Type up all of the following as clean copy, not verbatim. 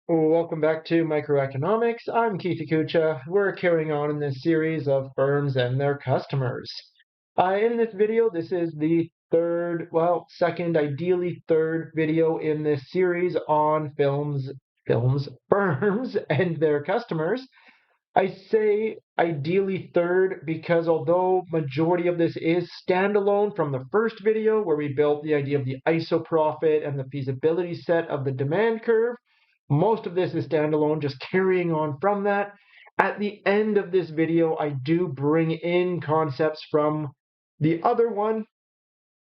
Welcome back to Microeconomics. I'm Keith Akucha. We're carrying on in this series of firms and their customers. In this video, this is the second, ideally third video in this series on firms, and their customers. I say ideally third because although majority of this is standalone from the first video where we built the idea of the ISO profit and the feasibility set of the demand curve, most of this is standalone, just carrying on from that. At the end of this video, I do bring in concepts from the other one,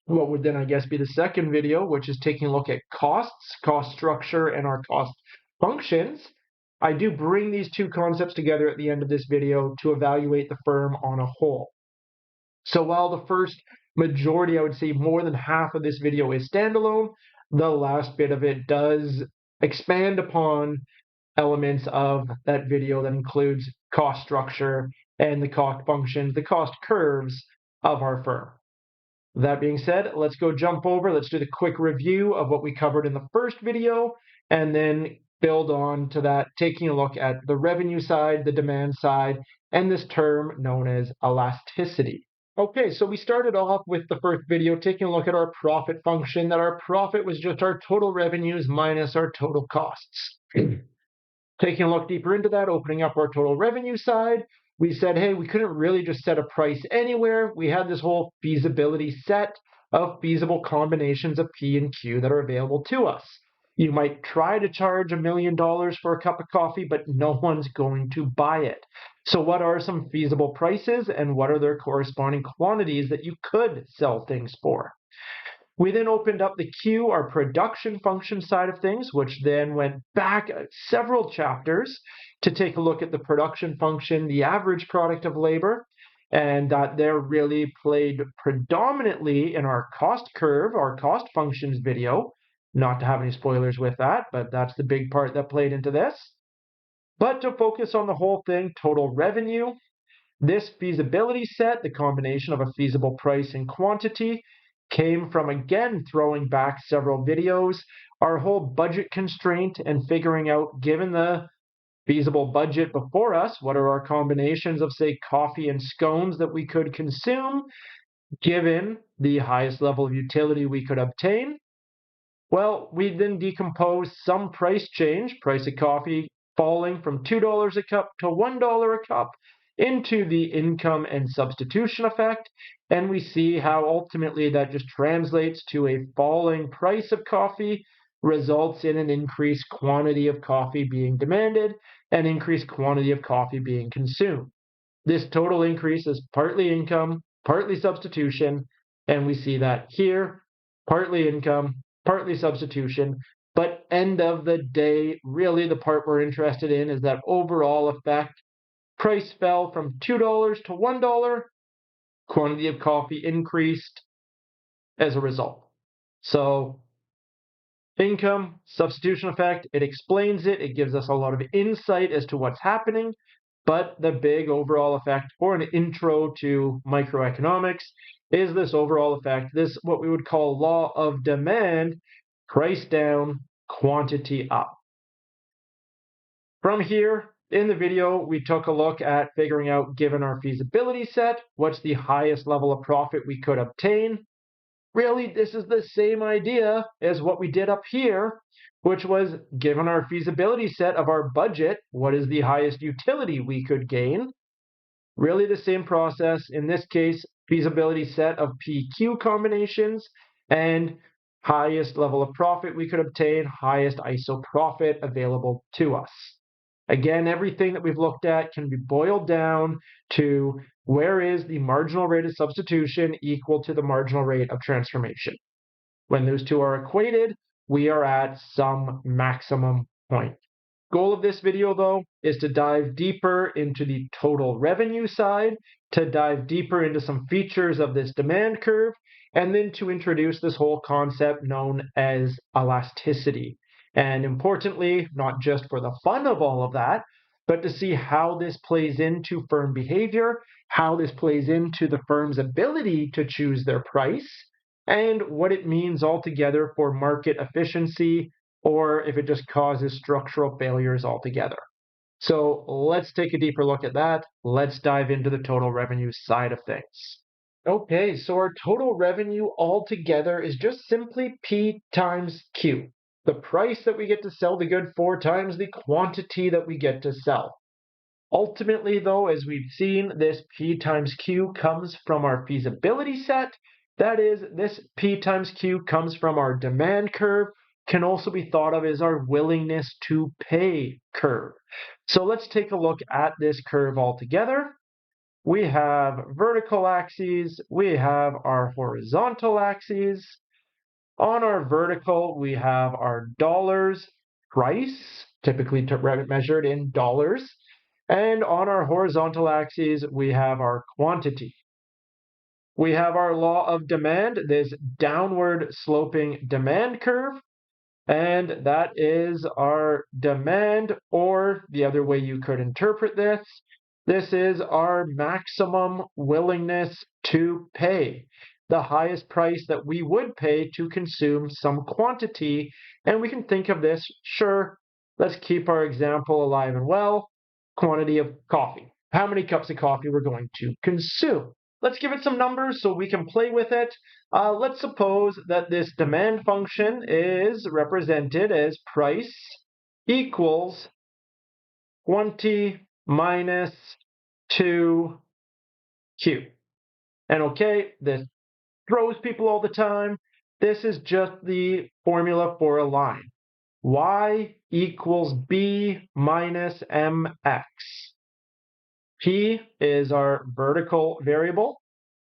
what would then I guess be the second video, which is taking a look at costs, cost structure, and our cost functions. I do bring these two concepts together at the end of this video to evaluate the firm on a whole. So while the first majority, I would say more than half of this video is standalone, the last bit of it does expand upon elements of that video that includes cost structure and the cost functions, the cost curves of our firm. That being said, let's go jump over. Let's do the quick review of what we covered in the first video and then build on to that, taking a look at the revenue side, the demand side, and this term known as elasticity. Okay, so we started off with the first video taking a look at our profit function, that our profit was just our total revenues minus our total costs. Taking a look deeper into that, opening up our total revenue side, we said, hey, we couldn't really just set a price anywhere. We had this whole feasibility set of feasible combinations of P and Q that are available to us. You might try to charge $1 million for a cup of coffee, but no one's going to buy it. So what are some feasible prices and what are their corresponding quantities that you could sell things for? We then opened up the Q, our production function side of things, which then went back several chapters to take a look at the production function, the average product of labor, and that there really played predominantly in our cost curve, our cost functions video. Not to have any spoilers with that, but that's the big part that played into this. But to focus on the whole thing, total revenue, this feasibility set, the combination of a feasible price and quantity, came from, again, throwing back several videos, our whole budget constraint and figuring out, given the feasible budget before us, what are our combinations of, say, coffee and scones that we could consume, given the highest level of utility we could obtain. Well, we then decomposed some price change, price of coffee falling from $2 a cup to $1 a cup, into the income and substitution effect, and we see how ultimately that just translates to a falling price of coffee results in an increased quantity of coffee being demanded and increased quantity of coffee being consumed. This total increase is partly income, partly substitution, and we see that here, partly income, partly substitution, but end of the day, really the part we're interested in is that overall effect. Price fell from $2 to $1. Quantity of coffee increased as a result. So income, substitution effect, it explains it. It gives us a lot of insight as to what's happening. But the big overall effect for an intro to microeconomics is this overall effect, this what we would call law of demand, price down, quantity up. From here, in the video, we took a look at figuring out, given our feasibility set, what's the highest level of profit we could obtain. Really, this is the same idea as what we did up here, which was, given our feasibility set of our budget, what is the highest utility we could gain? Really the same process, in this case, feasibility set of PQ combinations, and highest level of profit we could obtain, highest ISO profit available to us. Again, everything that we've looked at can be boiled down to where is the marginal rate of substitution equal to the marginal rate of transformation. When those two are equated, we are at some maximum point. Goal of this video, though, is to dive deeper into the total revenue side, to dive deeper into some features of this demand curve, and then to introduce this whole concept known as elasticity. And importantly, not just for the fun of all of that, but to see how this plays into firm behavior, how this plays into the firm's ability to choose their price, and what it means altogether for market efficiency or if it just causes structural failures altogether. So let's take a deeper look at that. Let's dive into the total revenue side of things. Okay, so our total revenue altogether is just simply P times Q. The price that we get to sell the good for times the quantity that we get to sell. Ultimately, though, as we've seen, this P times Q comes from our feasibility set. That is, this P times Q comes from our demand curve, can also be thought of as our willingness to pay curve. So let's take a look at this curve altogether. We have vertical axes, we have our horizontal axes. On our vertical, we have our dollars price, typically measured in dollars. And on our horizontal axes, we have our quantity. We have our law of demand, this downward sloping demand curve. And that is our demand, or the other way you could interpret this is our maximum willingness to pay, the highest price that we would pay to consume some quantity. And we can think of this, sure, let's keep our example alive and well, quantity of coffee. How many cups of coffee we're going to consume. Let's give it some numbers so we can play with it. Let's suppose that this demand function is represented as price equals 20 minus 2Q. And okay, this throws people all the time. This is just the formula for a line. Y equals B minus MX. P is our vertical variable.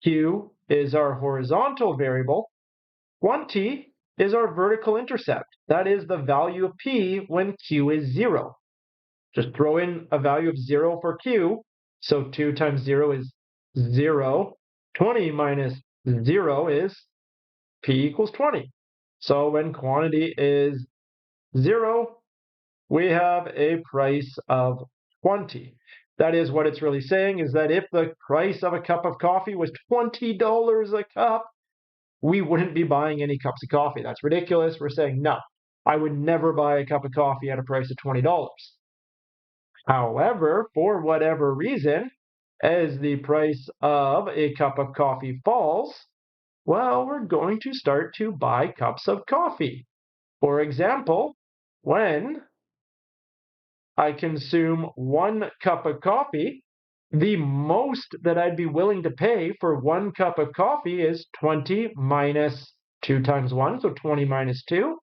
Q is our horizontal variable. 20 is our vertical intercept. That is the value of P when Q is 0. Just throw in a value of 0 for Q. So 2 times 0 is 0. 20 minus 0 is P equals 20. So when quantity is 0, we have a price of 20. That is what it's really saying, is that if the price of a cup of coffee was $20 a cup, we wouldn't be buying any cups of coffee. That's ridiculous. We're saying, no, I would never buy a cup of coffee at a price of $20. However, for whatever reason, as the price of a cup of coffee falls, well, we're going to start to buy cups of coffee. For example, when I consume 1 cup of coffee, the most that I'd be willing to pay for 1 cup of coffee is 20 minus 2 times 1, so 20 minus 2.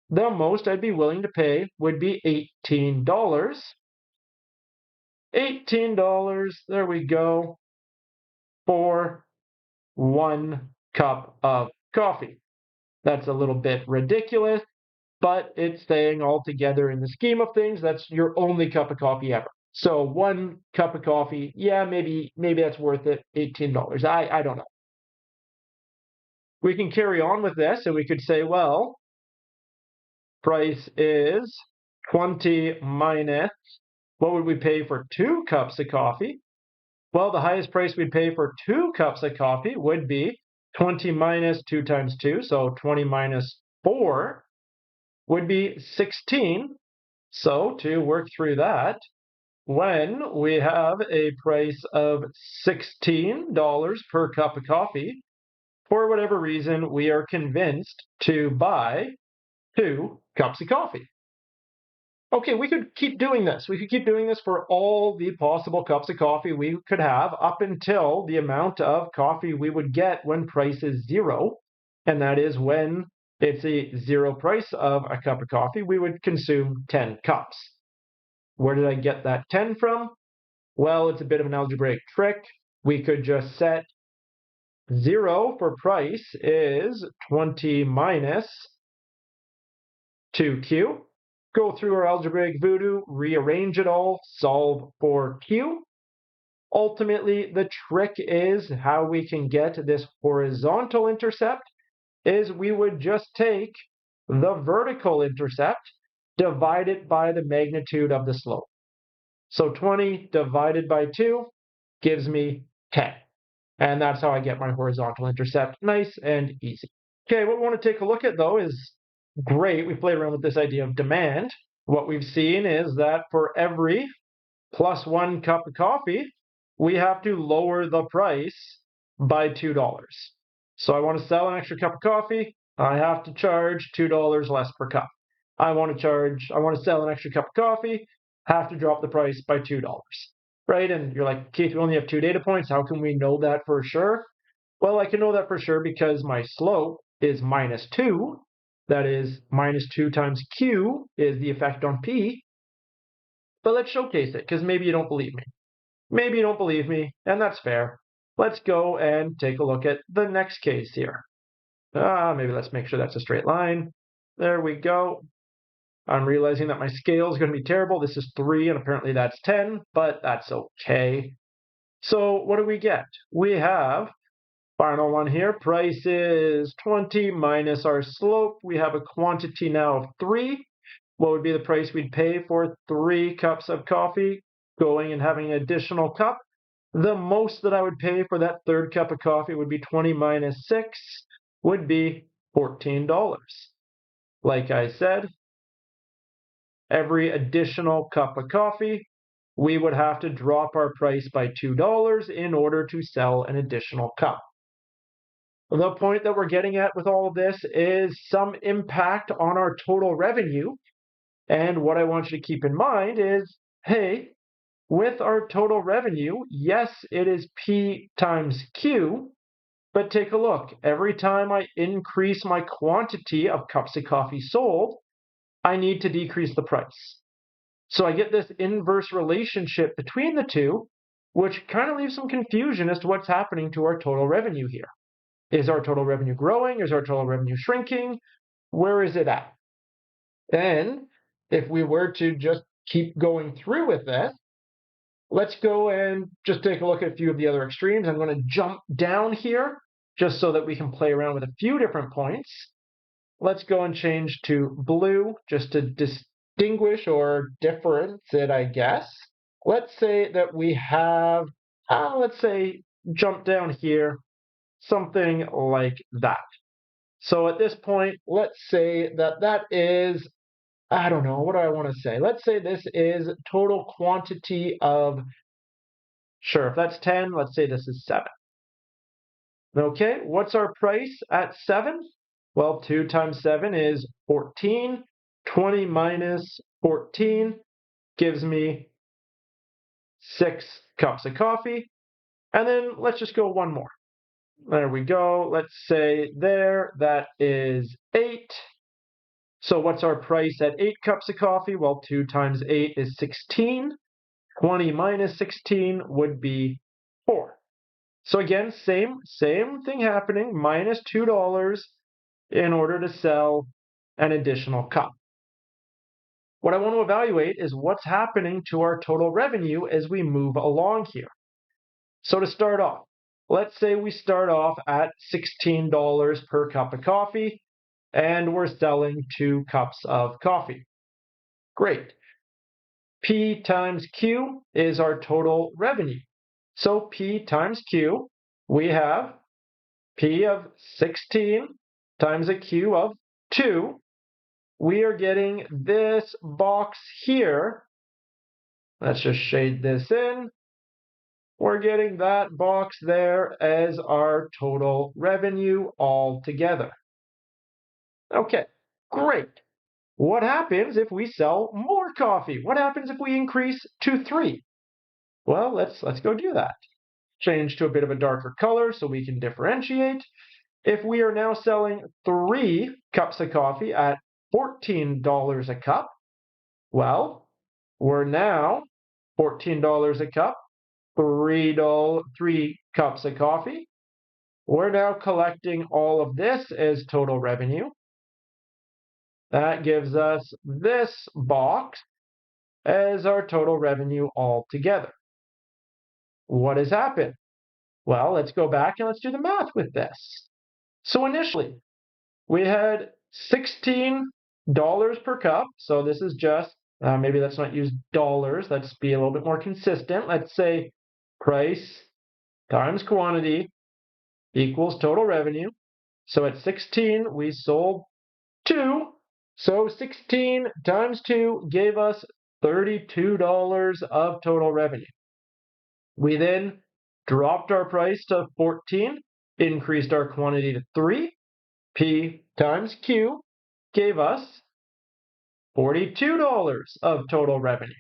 The most I'd be willing to pay would be $18. $18, there we go, for 1 cup of coffee. That's a little bit ridiculous, but it's saying altogether in the scheme of things, that's your only cup of coffee ever. So 1 cup of coffee, yeah, maybe that's worth it, $18. I don't know. We can carry on with this and we could say, well, price is 20 minus, what would we pay for 2 cups of coffee? Well, the highest price we'd pay for 2 cups of coffee would be 20 minus 2 times 2, so 20 minus 4 would be 16. So to work through that, when we have a price of $16 per cup of coffee, for whatever reason, we are convinced to buy 2 cups of coffee. Okay, we could keep doing this. We could keep doing this for all the possible cups of coffee we could have up until the amount of coffee we would get when price is 0. And that is when it's a 0 price of a cup of coffee, we would consume 10 cups. Where did I get that 10 from? Well, it's a bit of an algebraic trick. We could just set 0 for price is 20 minus 2Q. Go through our algebraic voodoo, rearrange it all, solve for Q. Ultimately, the trick is how we can get this horizontal intercept is we would just take the vertical intercept, divide it by the magnitude of the slope. So 20 divided by 2 gives me 10. And that's how I get my horizontal intercept. Nice and easy. Okay, what we want to take a look at, though, is Great, we played around with this idea of demand. What we've seen is that for every +1 cup of coffee, we have to lower the price by $2. So I want to sell an extra cup of coffee, I have to charge $2 less per cup. I want to sell an extra cup of coffee, have to drop the price by $2. Right? And you're like, Keith, we only have 2 data points. How can we know that for sure? Well, I can know that for sure because my slope is -2. That is -2 times Q is the effect on P. But let's showcase it because maybe you don't believe me. Maybe you don't believe me, and that's fair. Let's go and take a look at the next case here. Maybe let's make sure that's a straight line. There we go. I'm realizing that my scale is going to be terrible. This is 3, and apparently that's 10, but that's okay. So what do we get? We have, final one here, price is 20 minus our slope. We have a quantity now of 3. What would be the price we'd pay for 3 cups of coffee going and having an additional cup? The most that I would pay for that third cup of coffee would be 20 minus 6 would be $14. Like I said, every additional cup of coffee, we would have to drop our price by $2 in order to sell an additional cup. The point that we're getting at with all of this is some impact on our total revenue. And what I want you to keep in mind is, hey, with our total revenue, yes, it is P times Q, but take a look. Every time I increase my quantity of cups of coffee sold, I need to decrease the price. So I get this inverse relationship between the two, which kind of leaves some confusion as to what's happening to our total revenue here. Is our total revenue growing? Is our total revenue shrinking? Where is it at? And if we were to just keep going through with this, let's go and just take a look at a few of the other extremes. I'm going to jump down here just so that we can play around with a few different points. Let's go and change to blue just to distinguish or difference it, I guess. Let's say that we have, let's say, jump down here, something like that. So at this point, let's say that that is, I don't know, what do I want to say? Let's say this is total quantity of, sure, if that's 10, let's say this is 7. Okay, what's our price at 7? Well, 2 times 7 is 14. 20 minus 14 gives me 6 cups of coffee. And then let's just go one more. There we go. Let's say there, that is 8. So what's our price at 8 cups of coffee? Well, 2 times 8 is 16. 20 minus 16 would be 4. So again, same thing happening, minus $2 in order to sell an additional cup. What I want to evaluate is what's happening to our total revenue as we move along here. So to start off, let's say we start off at $16 per cup of coffee, and we're selling 2 cups of coffee. Great. P times Q is our total revenue. So P times Q, we have P of 16 times a Q of 2. We are getting this box here. Let's just shade this in. We're getting that box there as our total revenue altogether. Okay, great. What happens if we sell more coffee? What happens if we increase to 3? Well, let's go do that. Change to a bit of a darker color so we can differentiate. If we are now selling 3 cups of coffee at $14 a cup, well, we're now $14 a cup, 3 cups of coffee. We're now collecting all of this as total revenue. That gives us this box as our total revenue altogether. What has happened? Well, let's go back and let's do the math with this. So initially, we had $16 per cup. So this is just, maybe let's not use dollars. Let's be a little bit more consistent. Let's say price times quantity equals total revenue. So at 16, we sold 2. So 16 times 2 gave us $32 of total revenue. We then dropped our price to 14, increased our quantity to 3. P times Q gave us $42 of total revenue.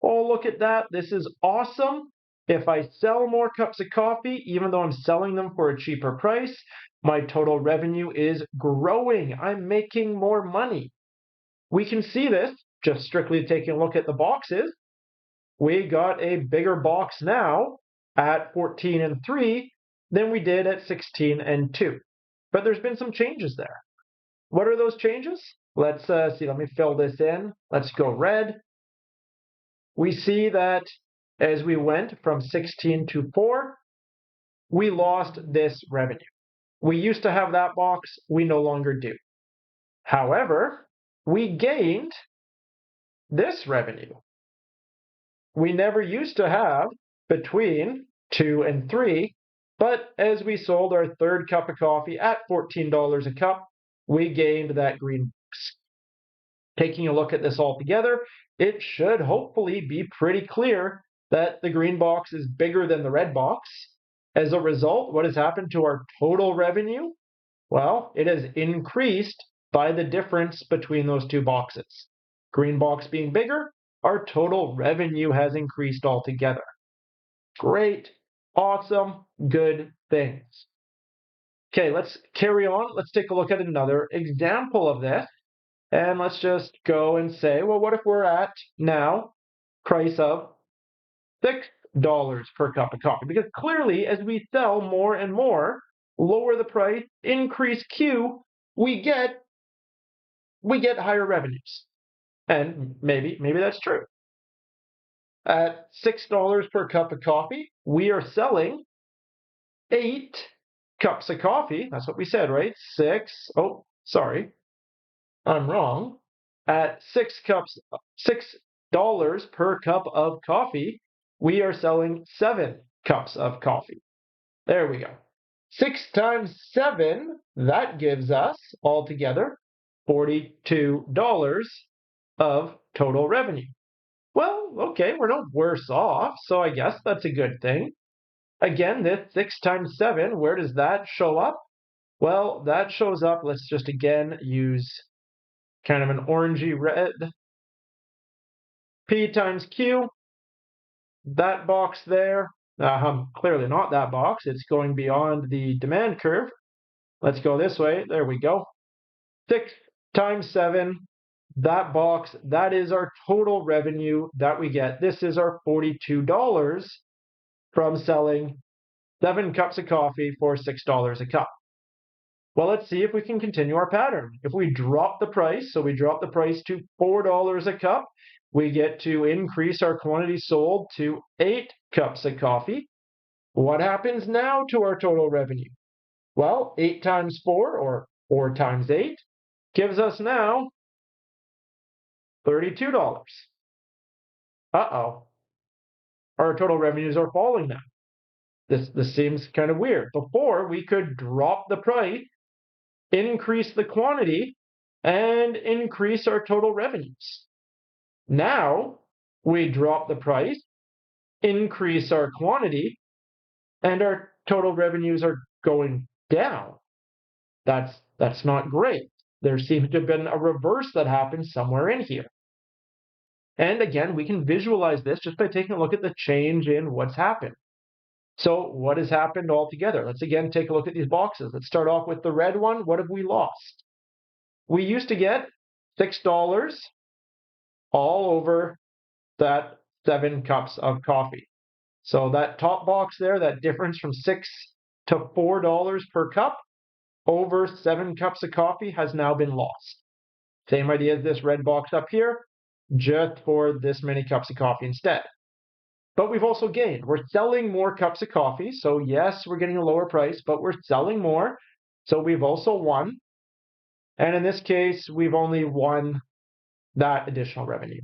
Oh, look at that. This is awesome. If I sell more cups of coffee, even though I'm selling them for a cheaper price, my total revenue is growing. I'm making more money. We can see this just strictly taking a look at the boxes. We got a bigger box now at 14 and 3 than we did at 16 and 2. But there's been some changes there. What are those changes? Let's see. Let me fill this in. Let's go red. We see that as we went from 16 to 4, we lost this revenue. We used to have that box. We no longer do. However, we gained this revenue. We never used to have between 2 and 3, but as we sold our third cup of coffee at $14 a cup, we gained that green box. Taking a look at this all together, it should hopefully be pretty clear that the green box is bigger than the red box. As a result, what has happened to our total revenue? Well, it has increased by the difference between those two boxes. Green box being bigger, our total revenue has increased altogether. Great, awesome, good things. Okay, let's carry on. Let's take a look at another example of this. And let's just go and say, well, what if we're at now price of $6 per cup of coffee? Because clearly, as we sell more and more, lower the price, increase Q, we get higher revenues. And maybe that's true. At $6 per cup of coffee, we are selling 8 cups of coffee. That's what we said, right? 6. Oh, sorry. I'm wrong. At $6 per cup of coffee, we are selling 7 cups of coffee. There we go. 6 times 7, that gives us altogether $42 of total revenue. Well, okay, we're not worse off, so I guess that's a good thing. Again, this 6 times 7, where does that show up? Well, that shows up, let's just again use kind of an orangey red. P times Q, that box there, clearly not that box, it's going beyond the demand curve. Let's go this way, there we go. 6 times 7, that box, that is our total revenue that we get. This is our $42 from selling 7 cups of coffee for $6 a cup. Well, let's see if we can continue our pattern. If we drop the price, so we drop the price to $4 a cup, we get to increase our quantity sold to 8 cups of coffee. What happens now to our total revenue? Well, 8 times 4, or 4 times 8, gives us now $32. Uh-oh. Our total revenues are falling now. This seems kind of weird. Before, we could drop the price, increase the quantity, and increase our total revenues. Now, we drop the price, increase our quantity, and our total revenues are going down. That's not great. There seems to have been a reverse that happened somewhere in here. And again, we can visualize this just by taking a look at the change in what's happened. So what has happened altogether? Let's again take a look at these boxes. Let's start off with the red one. What have we lost? We used to get $6 all over that 7 cups of coffee. So that top box there, that difference from $6 to $4 per cup over 7 cups of coffee has now been lost. Same idea as this red box up here, just for this many cups of coffee instead. But we've also gained. We're selling more cups of coffee. So yes, we're getting a lower price, but we're selling more. So we've also won. And in this case, we've only won that additional revenue.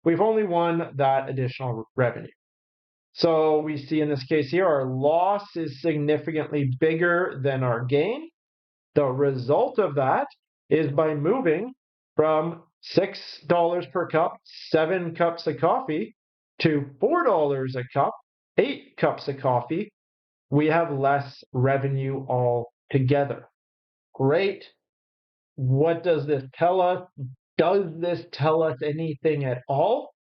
We've only won that additional revenue. So we see in this case here, our loss is significantly bigger than our gain. The result of that is by moving from $6 per cup, 7 cups of coffee, to $4 a cup, 8 cups of coffee, we have less revenue altogether. Great. What does this tell us? Does this tell us anything at all?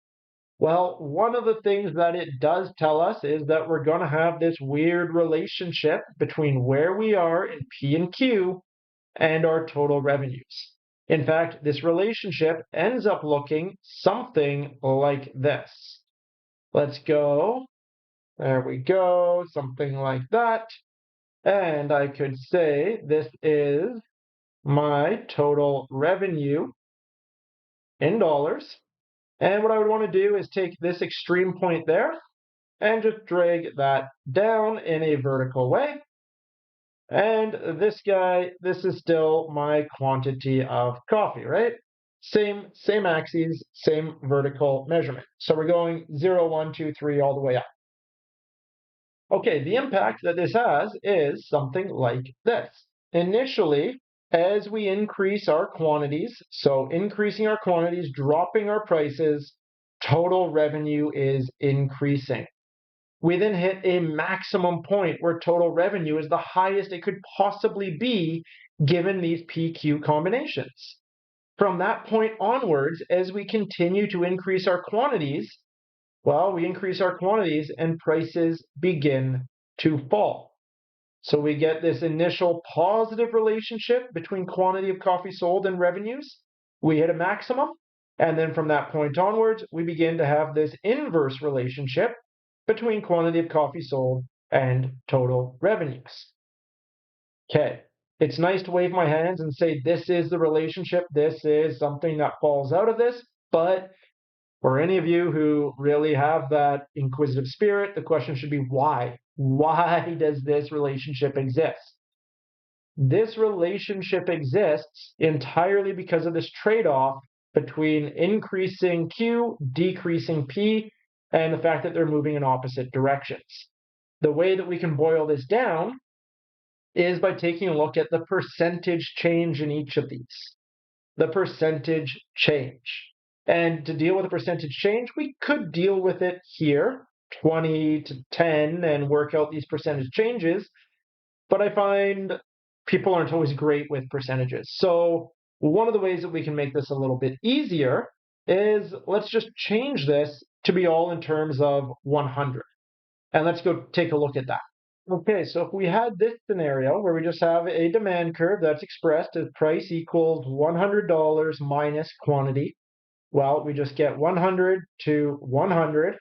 Well, one of the things that it does tell us is that we're going to have this weird relationship between where we are in P and Q and our total revenues. In fact, this relationship ends up looking something like this. Let's go. There we go. Something like that. And I could say this is my total revenue in dollars. And what I would want to do is take this extreme point there and just drag that down in a vertical way. And this guy, this is still my quantity of coffee, right? Same axes, same vertical measurement. So we're going 0, 1, 2, 3 all the way up. Okay, the impact that this has is something like this. Initially, as we increase our quantities, so increasing our quantities, dropping our prices, total revenue is increasing. We then hit a maximum point where total revenue is the highest it could possibly be given these PQ combinations. From that point onwards, as we continue to increase our quantities, well, we increase our quantities and prices begin to fall. So we get this initial positive relationship between quantity of coffee sold and revenues. We hit a maximum. And then from that point onwards, we begin to have this inverse relationship between quantity of coffee sold and total revenues. Okay, it's nice to wave my hands and say this is the relationship, this is something that falls out of this, but for any of you who really have that inquisitive spirit, the question should be why? Why does this relationship exist? This relationship exists entirely because of this trade-off between increasing Q, decreasing P, and the fact that they're moving in opposite directions. The way that we can boil this down is by taking a look at the percentage change in each of these. The percentage change. And to deal with the percentage change, we could deal with it here, 20 to 10, and work out these percentage changes. But I find people aren't always great with percentages. So one of the ways that we can make this a little bit easier is let's just change this to be all in terms of 100. And let's go take a look at that. Okay, so if we had this scenario where we just have a demand curve that's expressed as price equals $100 minus quantity, well, we just get 100 to 100.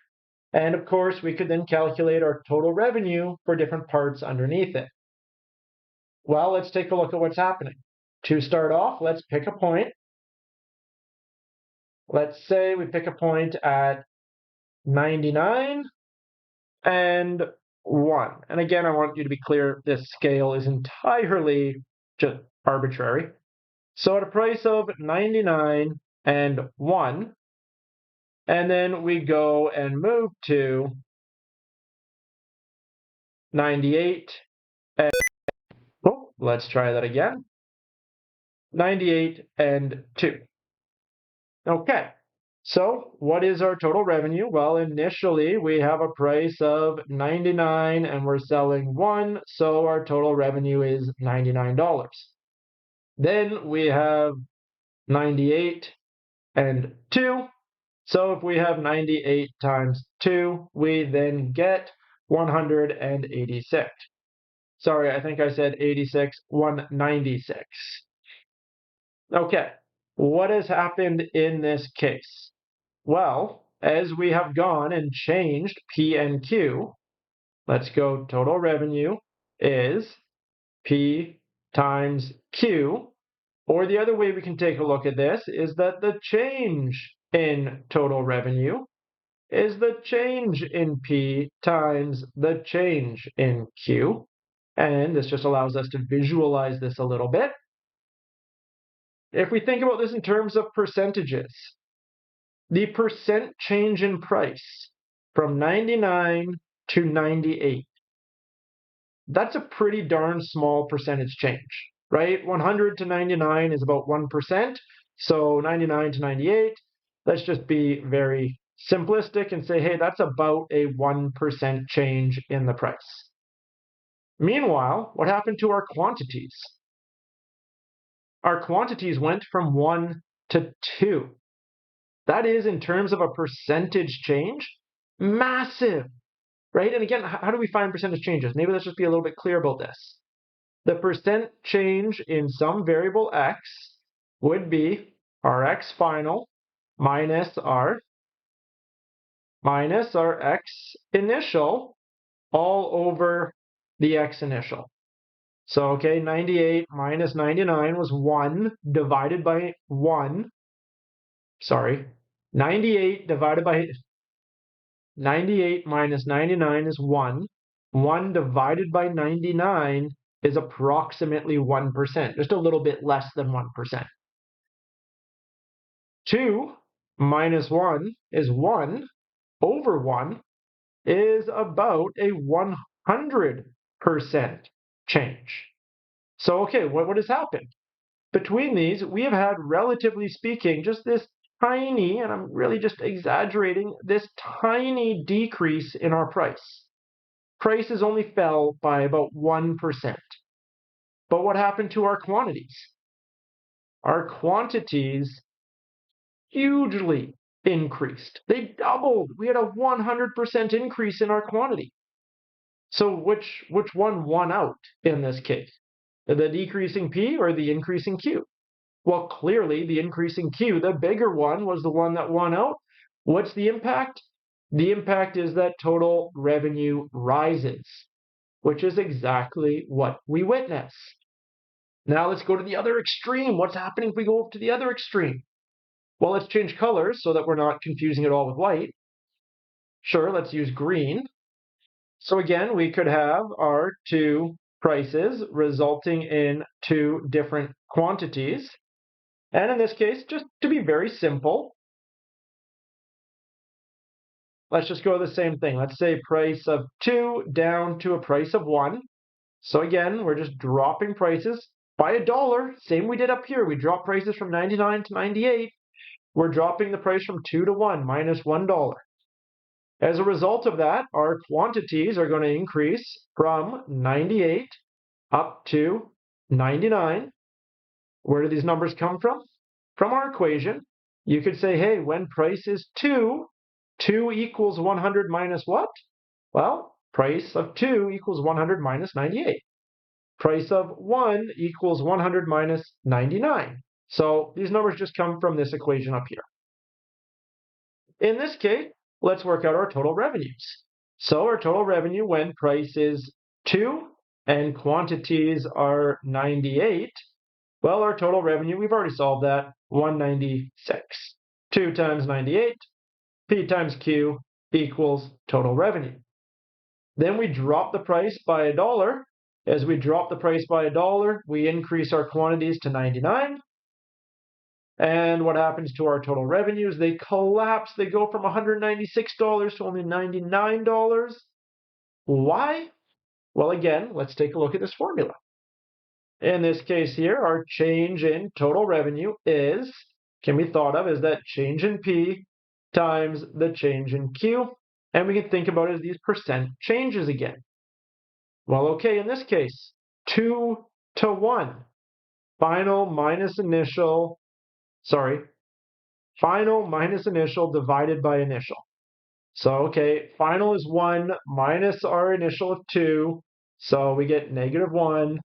And of course, we could then calculate our total revenue for different parts underneath it. Well, let's take a look at what's happening. To start off, let's pick a point. Let's say we pick a point at 99 and 1. And again, I want you to be clear, this scale is entirely just arbitrary. So at a price of 99 and 1, and then we go and move to 98 and, oh, let's try that again. 98 and 2. Okay, so what is our total revenue? Well, initially we have a price of 99 and we're selling 1, so our total revenue is $99. Then we have 98 and 2. So if we have 98 times 2, we then get 186. Sorry, I think I said 86, 196. Okay, what has happened in this case? Well, as we have gone and changed P and Q, let's go total revenue is P times Q. Or the other way we can take a look at this is that the change in total revenue is the change in P times the change in Q. And this just allows us to visualize this a little bit. If we think about this in terms of percentages, the percent change in price from 99 to 98, that's a pretty darn small percentage change. right? 100 to 99 is about 1%. So 99 to 98, let's just be very simplistic and say, hey, that's about a 1% change in the price. Meanwhile, what happened to our quantities? Our quantities went from 1 to 2. That is, in terms of a percentage change, massive, right? And again, how do we find percentage changes? Maybe let's just be a little bit clear about this. The percent change in some variable x would be our x final minus our x initial all over the x initial. So, okay, 98 minus 99 was 1 divided by 1. Sorry, 98 divided by 98 minus 99 is 1. 1 divided by 99 is approximately 1%, just a little bit less than 1%. 2 minus 1 is 1 over 1 is about a 100% change. So, okay, what has happened? Between these, we have had, relatively speaking, just this tiny, and I'm really just exaggerating, this tiny decrease in our price. Prices only fell by about 1%. But what happened to our quantities? Our quantities hugely increased. They doubled. We had a 100% increase in our quantity. So which one won out in this case? The decreasing P or the increasing Q? Well, clearly the increasing Q, the bigger one, was the one that won out. What's the impact? The impact is that total revenue rises, which is exactly what we witness. Now let's go to the other extreme. What's happening if we go to the other extreme? Well, let's change colors so that we're not confusing it all with white. Sure, let's use green. So again, we could have our two prices resulting in two different quantities. And in this case, just to be very simple, let's just go to the same thing. Let's say price of 2 down to a price of 1. So again, we're just dropping prices by $1. Same we did up here. We dropped prices from 99 to 98. We're dropping the price from 2 to 1, minus $1. As a result of that, our quantities are going to increase from 98 up to 99. Where do these numbers come from? From our equation. You could say, hey, when price is 2, 2 equals 100 minus what? Well, price of 2 equals 100 minus 98. Price of 1 equals 100 minus 99. So these numbers just come from this equation up here. In this case, let's work out our total revenues. So our total revenue when price is 2 and quantities are 98, well, our total revenue, we've already solved that, 196. 2 times 98, P times Q equals total revenue. Then we drop the price by $1. As we drop the price by $1, we increase our quantities to 99. And what happens to our total revenues? They collapse. They go from $196 to only $99. Why? Well, again, let's take a look at this formula. In this case here, our change in total revenue can be thought of as that change in P times the change in Q. And we can think about it as these percent changes again. Well, okay, in this case, 2 to 1. Final minus initial divided by initial. So, okay, final is 1 minus our initial of 2. So we get negative 1.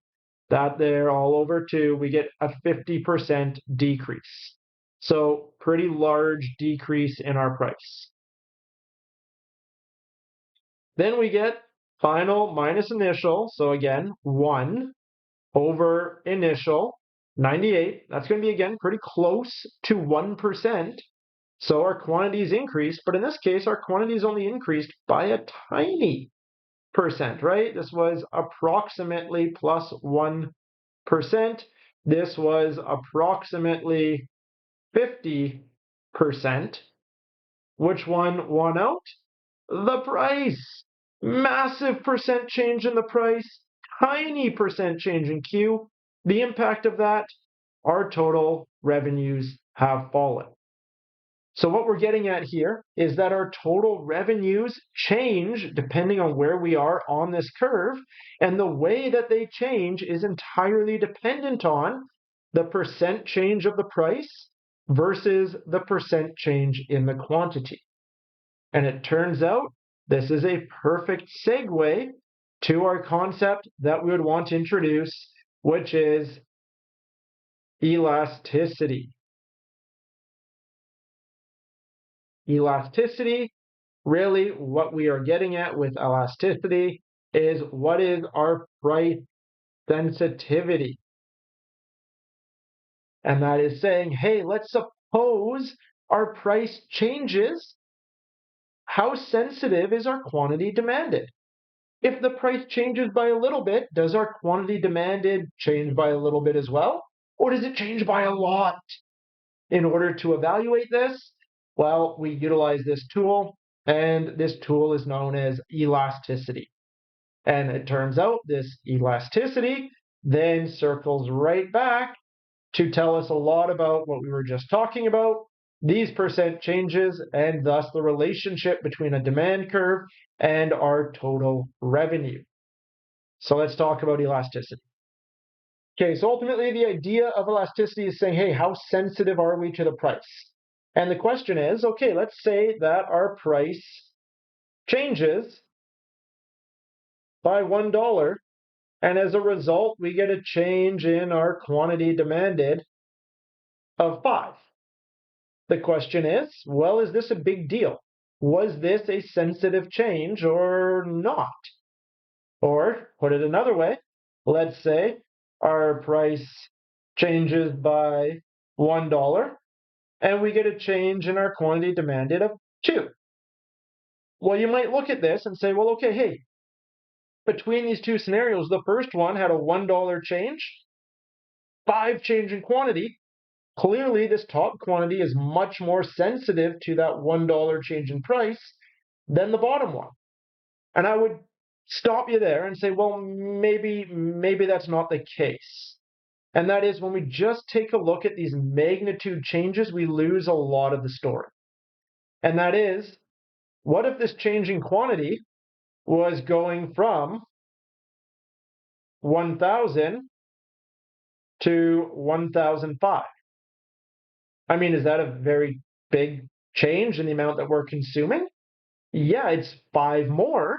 That there all over 2, we get a 50% decrease. So pretty large decrease in our price. Then we get final minus initial. So again, 1 over initial, 98. That's going to be, again, pretty close to 1%. So our quantities increased, but in this case, our quantities only increased by a tiny percent, right? This was approximately plus 1%. This was approximately 50%. Which one won out? The price. Massive percent change in the price, tiny percent change in Q. The impact of that, our total revenues have fallen. So what we're getting at here is that our total revenues change depending on where we are on this curve, and the way that they change is entirely dependent on the percent change of the price versus the percent change in the quantity. And it turns out this is a perfect segue to our concept that we would want to introduce, which is elasticity. Elasticity, really what we are getting at with elasticity is what is our price sensitivity. And that is saying, hey, let's suppose our price changes. How sensitive is our quantity demanded? If the price changes by a little bit, does our quantity demanded change by a little bit as well? Or does it change by a lot? In order to evaluate this, well, we utilize this tool, and this tool is known as elasticity. And it turns out this elasticity then circles right back to tell us a lot about what we were just talking about, these percent changes, and thus the relationship between a demand curve and our total revenue. So let's talk about elasticity. Okay, so ultimately the idea of elasticity is saying, hey, how sensitive are we to the price? And the question is, okay, let's say that our price changes by $1, and as a result, we get a change in our quantity demanded of 5. The question is, well, is this a big deal? Was this a sensitive change or not? Or, put it another way, let's say our price changes by $1 and we get a change in our quantity demanded of 2. Well, you might look at this and say, well, okay, hey, between these two scenarios, the first one had a $1 change, 5 change in quantity. Clearly, this top quantity is much more sensitive to that $1 change in price than the bottom one. And I would stop you there and say, well, maybe that's not the case. And that is when we just take a look at these magnitude changes, we lose a lot of the story. And that is, what if this change in quantity was going from 1,000 to 1,005? I mean, is that a very big change in the amount that we're consuming? Yeah, it's 5 more,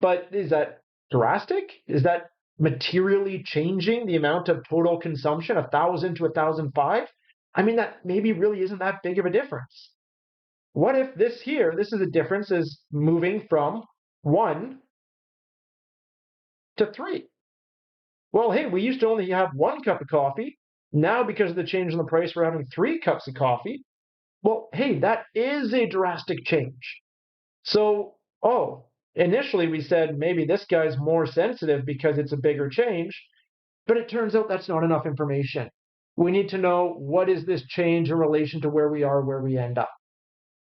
but is that drastic? Is that materially changing the amount of total consumption, 1,000 to 1,005? I mean, that maybe really isn't that big of a difference. What if this is a difference is moving from 1 to 3? Well, hey, we used to only have 1 cup of coffee. Now, because of the change in the price, we're having 3 cups of coffee. Well, hey, that is a drastic change. So, initially we said maybe this guy's more sensitive because it's a bigger change, but it turns out that's not enough information. We need to know, what is this change in relation to where we are, where we end up.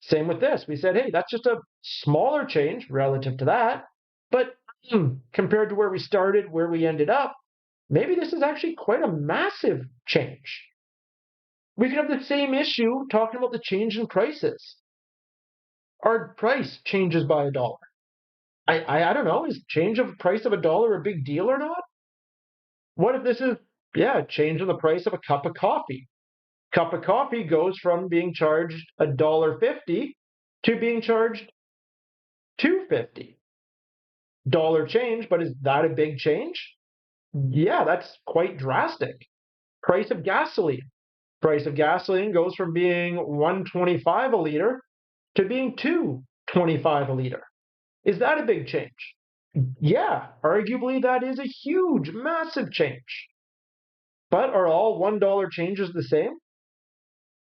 Same with this. We said, hey, that's just a smaller change relative to that, but compared to where we started, where we ended up, maybe this is actually quite a massive change. We could have the same issue talking about the change in prices. Our price changes by $1. I don't know, is change of price of $1 a big deal or not? What if this is, change in the price of a cup of coffee? Cup of coffee goes from being charged $1.50 to being charged $2.50. Dollar change, but is that a big change? Yeah, that's quite drastic. Price of gasoline. Price of gasoline goes from being $1.25 a liter to being $2.25 a liter. Is that a big change? Yeah, arguably that is a huge, massive change. But are all $1 changes the same?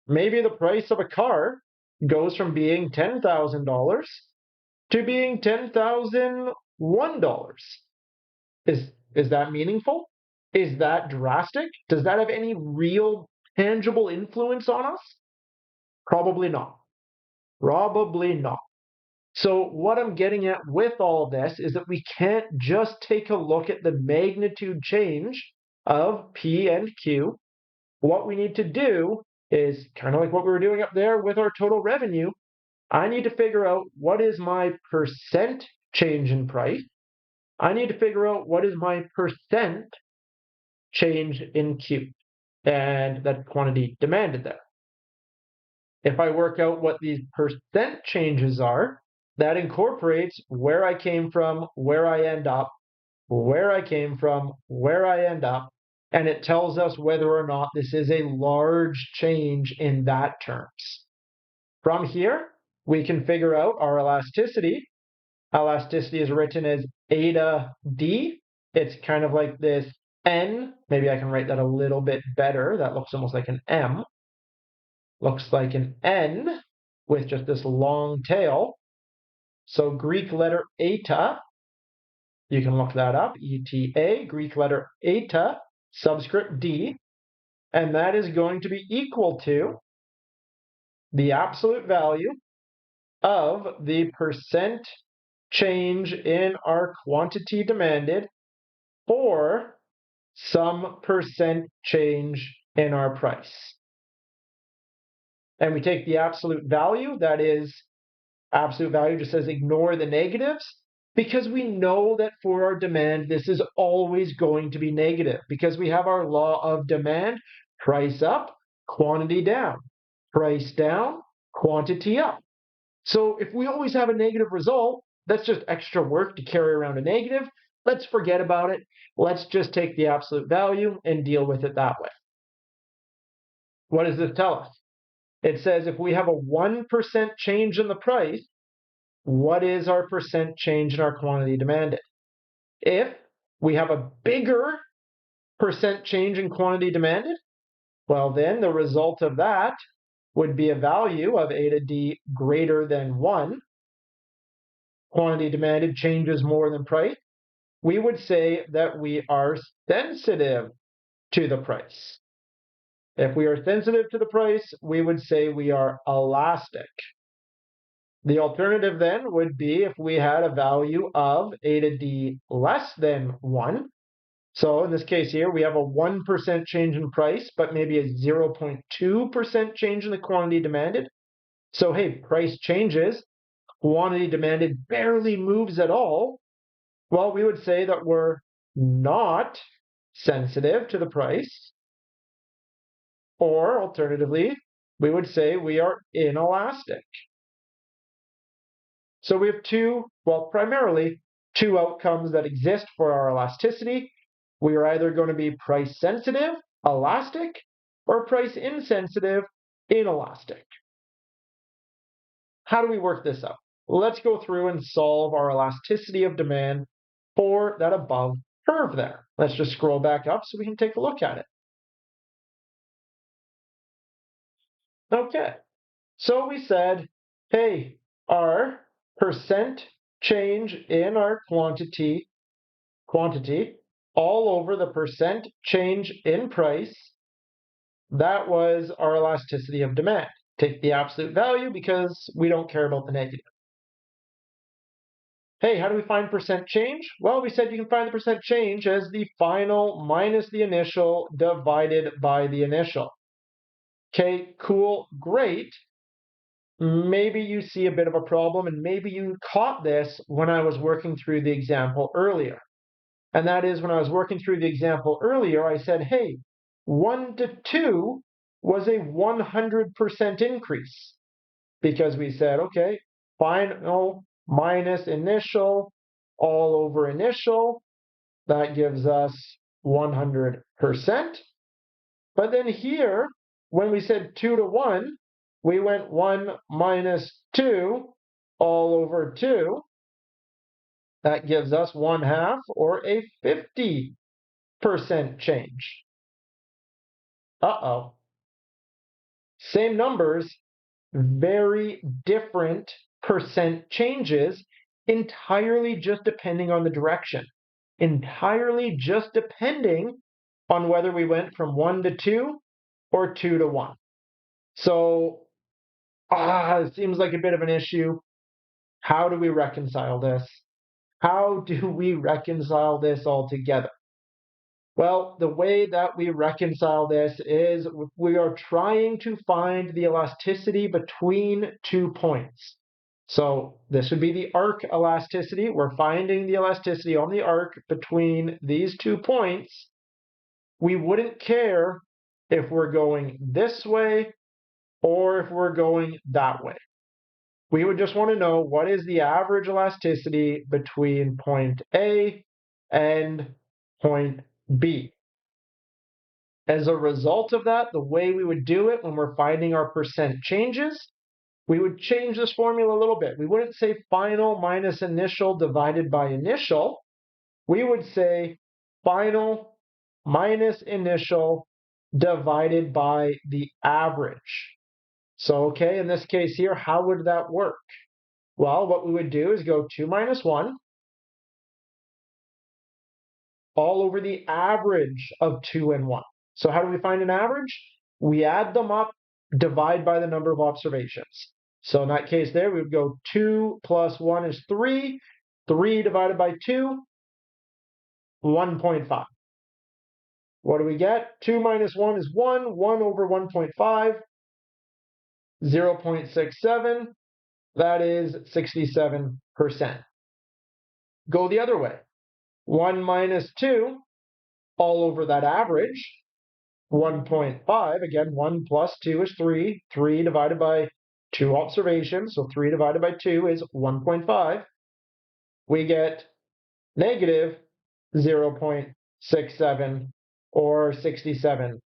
Maybe the price of a car goes from being $10,000 to being $10,001. Is that meaningful? Is that drastic? Does that have any real tangible influence on us? Probably not. Probably not. So what I'm getting at with all of this is that we can't just take a look at the magnitude change of P and Q, what we need to do is kind of like what we were doing up there with our total revenue. I need to figure out what is my percent change in price. I need to figure out what is my percent change in Q, and that quantity demanded there. If I work out what these percent changes are, that incorporates where I came from, where I end up, where I came from, where I end up, and it tells us whether or not this is a large change in that terms. From here, we can figure out our elasticity. Elasticity is written as eta d. It's kind of like this n. Maybe I can write that a little bit better. That looks almost like an m. Looks like an n with just this long tail. So Greek letter eta, you can look that up, eta, Greek letter eta, subscript d, and that is going to be equal to the absolute value of the percent change in our quantity demanded for some percent change in our price. And we take the absolute value, that is, absolute value just says ignore the negatives, because we know that for our demand, this is always going to be negative, because we have our law of demand, price up, quantity down, price down, quantity up. So if we always have a negative result, that's just extra work to carry around a negative. Let's forget about it. Let's just take the absolute value and deal with it that way. What does this tell us? It says if we have a 1% change in the price, what is our percent change in our quantity demanded? If we have a bigger percent change in quantity demanded, well, then the result of that would be a value of eta d greater than 1. Quantity demanded changes more than price. We would say that we are sensitive to the price. If we are sensitive to the price, we would say we are elastic. The alternative then would be if we had a value of eta d less than 1. So in this case here, we have a 1% change in price, but maybe a 0.2% change in the quantity demanded. So hey, price changes, quantity demanded barely moves at all. Well, we would say that we're not sensitive to the price. Or alternatively, we would say we are inelastic. So we have primarily two outcomes that exist for our elasticity. We are either going to be price sensitive, elastic, or price insensitive, inelastic. How do we work this out? Let's go through and solve our elasticity of demand for that above curve there. Let's just scroll back up so we can take a look at it. Okay, so we said, hey, our percent change in our quantity all over the percent change in price, that was our elasticity of demand. Take the absolute value because we don't care about the negative. Hey, how do we find percent change? Well, we said you can find the percent change as the final minus the initial divided by the initial. Okay, cool, great. Maybe you see a bit of a problem, and maybe you caught this when I was working through the example earlier. And that is when I was working through the example earlier, I said, hey, 1 to 2 was a 100% increase. Because we said, okay, final minus initial all over initial, that gives us 100%. But then here, when we said 2 to 1, we went 1 minus 2 all over 2. That gives us 1/2 or a 50% change. Uh-oh. Same numbers, very different percent changes, entirely just depending on the direction. Entirely just depending on whether we went from 1 to 2 or 2 to 1. So, it seems like a bit of an issue. How do we reconcile this? How do we reconcile this all together? Well, the way that we reconcile this is we are trying to find the elasticity between 2 points. So this would be the arc elasticity. We're finding the elasticity on the arc between these 2 points. We wouldn't care if we're going this way or if we're going that way. We would just want to know what is the average elasticity between point A and point B. As a result of that, the way we would do it when we're finding our percent changes, we would change this formula a little bit. We wouldn't say final minus initial divided by initial. We would say final minus initial divided by the average. So, okay, in this case here, how would that work? Well, what we would do is go 2 minus 1 all over the average of 2 and 1. So how do we find an average? We add them up, divide by the number of observations. So in that case there, we would go 2 plus 1 is 3. 3 divided by 2, 1.5. What do we get? 2 minus 1 is 1. 1 over 1.5, 0.67. That is 67%. Go the other way. 1 minus 2 all over that average, 1.5. Again, 1 plus 2 is 3. 3 divided by 2 observations, so 3 divided by 2 is 1.5. We get negative 0.67 or 67%.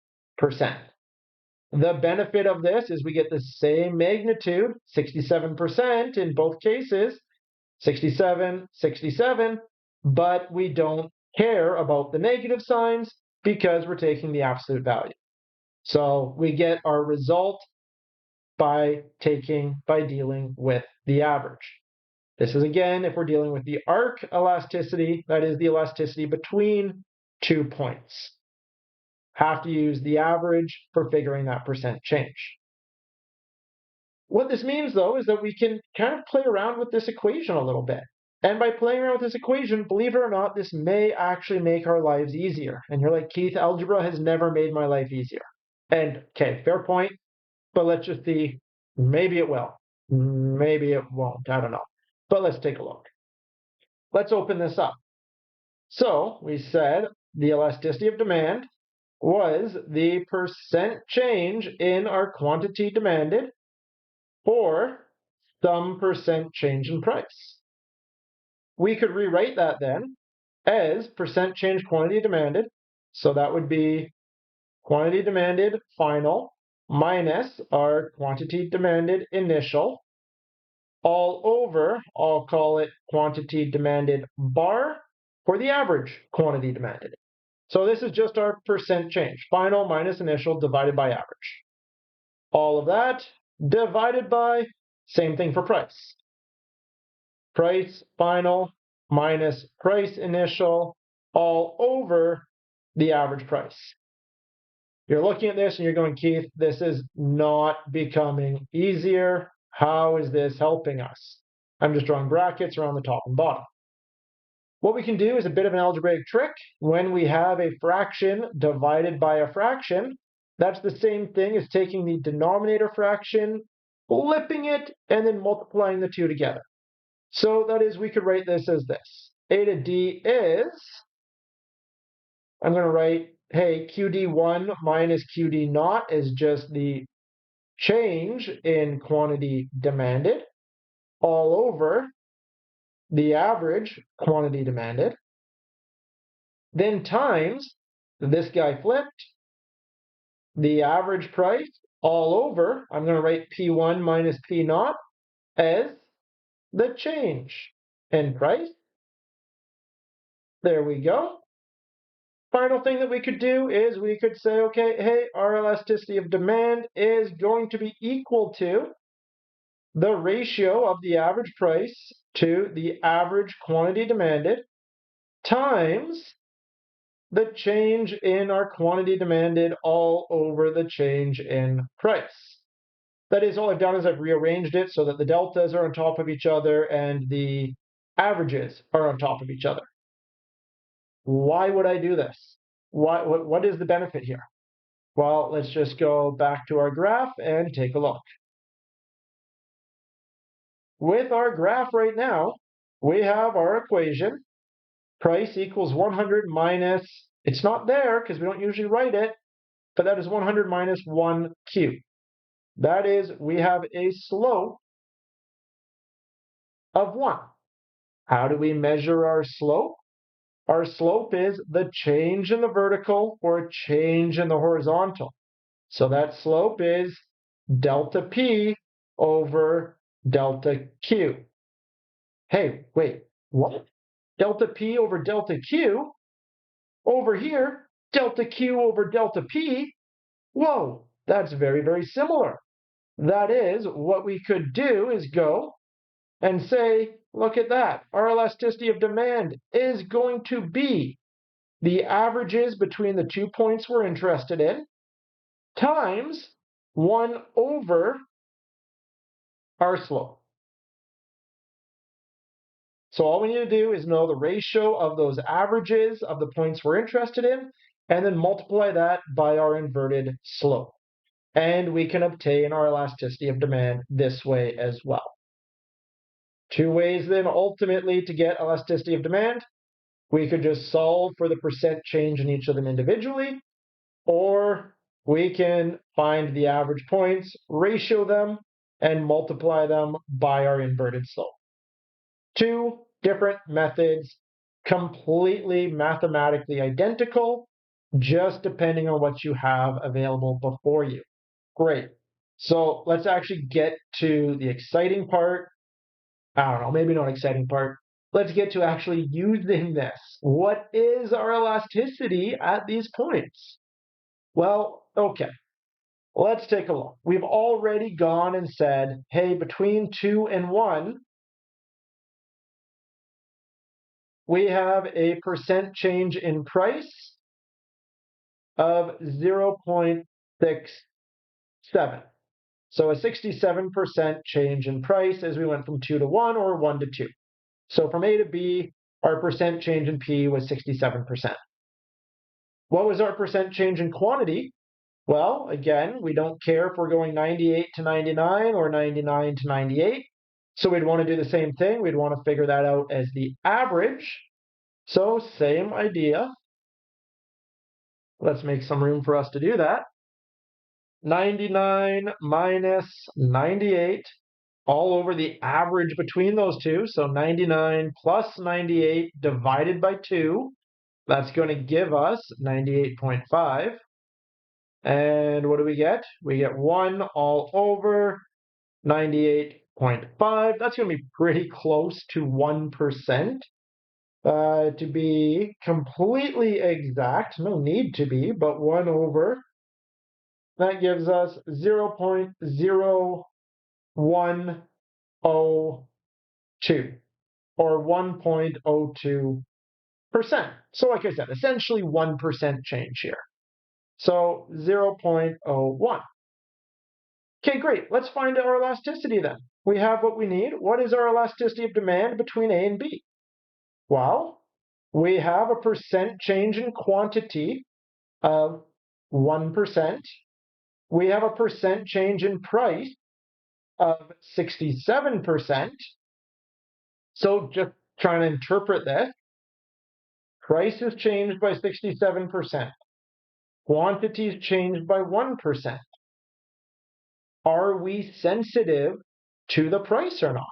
The benefit of this is we get the same magnitude, 67% in both cases, 67, 67, but we don't care about the negative signs because we're taking the absolute value. So we get our result by dealing with the average. This is again, if we're dealing with the arc elasticity, that is the elasticity between 2 points. Have to use the average for figuring that percent change. What this means, though, is that we can kind of play around with this equation a little bit. And by playing around with this equation, believe it or not, this may actually make our lives easier. And you're like, Keith, algebra has never made my life easier. And okay, fair point, but let's just see, maybe it will. Maybe it won't, I don't know. But let's take a look. Let's open this up. So we said the elasticity of demand was the percent change in our quantity demanded for some percent change in price. We could rewrite that then as percent change quantity demanded. So that would be quantity demanded final minus our quantity demanded initial all over, I'll call it quantity demanded bar for the average quantity demanded. So this is just our percent change, final minus initial divided by average. All of that divided by, same thing for price. Price final minus price initial all over the average price. You're looking at this and you're going, Keith, this is not becoming easier. How is this helping us? I'm just drawing brackets around the top and bottom. What we can do is a bit of an algebraic trick. When we have a fraction divided by a fraction, that's the same thing as taking the denominator fraction, flipping it, and then multiplying the two together. So that is, we could write this as this. A to D is, I'm going to write, hey, QD1 minus QD0 is just the change in quantity demanded all over the average quantity demanded, then times this guy flipped, the average price all over, I'm going to write P1 minus P0 as the change in price. There we go. Final thing that we could do is we could say, okay, hey, our elasticity of demand is going to be equal to the ratio of the average price to the average quantity demanded times the change in our quantity demanded all over the change in price. That is, all I've done is I've rearranged it so that the deltas are on top of each other and the averages are on top of each other. Why would I do this? What is the benefit here? Well, let's just go back to our graph and take a look. With our graph right now, we have our equation. Price equals 100 minus, it's not there because we don't usually write it, but that is 100 minus 1Q. That is, we have a slope of 1. How do we measure our slope? Our slope is the change in the vertical or change in the horizontal. So that slope is delta P over delta Q. Hey, wait, what? Delta P over delta Q? Over here, delta Q over delta P? Whoa, that's very, very similar. That is, what we could do is go and say, look at that. Our elasticity of demand is going to be the averages between the 2 points we're interested in times 1 over our slope. So all we need to do is know the ratio of those averages of the points we're interested in, and then multiply that by our inverted slope. And we can obtain our elasticity of demand this way as well. 2 ways then ultimately to get elasticity of demand. We could just solve for the percent change in each of them individually, or we can find the average points, ratio them, and multiply them by our inverted slope. 2 different methods, completely mathematically identical, just depending on what you have available before you. Great. So let's actually get to the exciting part. I don't know, maybe not exciting part. Let's get to actually using this. What is our elasticity at these points? Well, okay, let's take a look. We've already gone and said, hey, between 2 and 1, we have a percent change in price of 0.67. So a 67% change in price as we went from 2 to 1 or 1 to 2. So from A to B, our percent change in P was 67%. What was our percent change in quantity? Well, again, we don't care if we're going 98 to 99 or 99 to 98. So we'd want to do the same thing. We'd want to figure that out as the average. So same idea. Let's make some room for us to do that. 99 minus 98 all over the average between those two. So 99 plus 98 divided by 2. That's going to give us 98.5. And what do we get? We get 1 all over 98.5. That's going to be pretty close to 1%. To be completely exact, no need to be, but 1 over, that gives us 0.0102 or 1.02%. So like I said, essentially 1% change here. So 0.01. Okay, great. Let's find our elasticity then. We have what we need. What is our elasticity of demand between A and B? Well, we have a percent change in quantity of 1%. We have a percent change in price of 67%. So just trying to interpret this, price is changed by 67%. Quantity is changed by 1%. Are we sensitive to the price or not?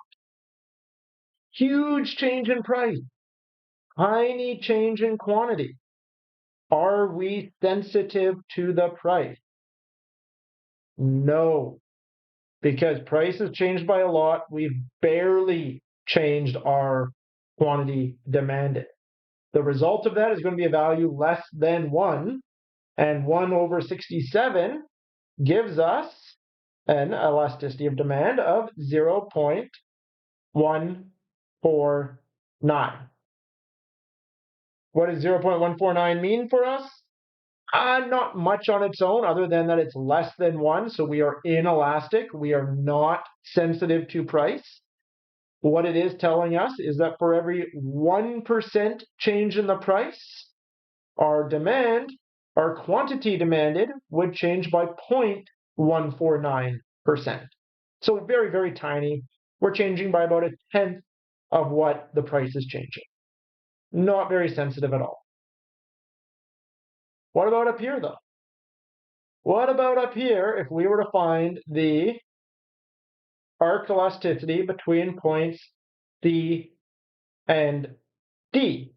Huge change in price, tiny change in quantity. Are we sensitive to the price? No, because price has changed by a lot. We've barely changed our quantity demanded. The result of that is going to be a value less than 1, and 1 over 67 gives us an elasticity of demand of 0.149. What does 0.149 mean for us? Not much on its own, other than that it's less than 1, so we are inelastic. We are not sensitive to price. What it is telling us is that for every 1% change in the price, our demand, our quantity demanded would change by 0.149%. So very, very tiny. We're changing by about a tenth of what the price is changing. Not very sensitive at all. What about up here, though? What about up here if we were to find the arc elasticity between points C and D?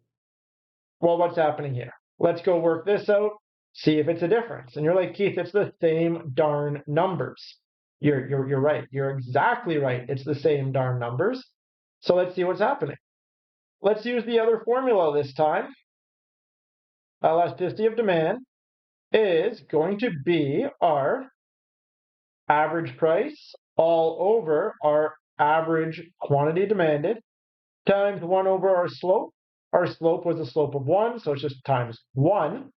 Well, what's happening here? Let's go work this out, see if it's a difference. And you're like, Keith, it's the same darn numbers. You're right. You're exactly right. It's the same darn numbers. So let's see what's happening. Let's use the other formula this time. Elasticity of demand is going to be our average price all over our average quantity demanded times 1 over our slope. Our slope was a slope of 1, so it's just times 1.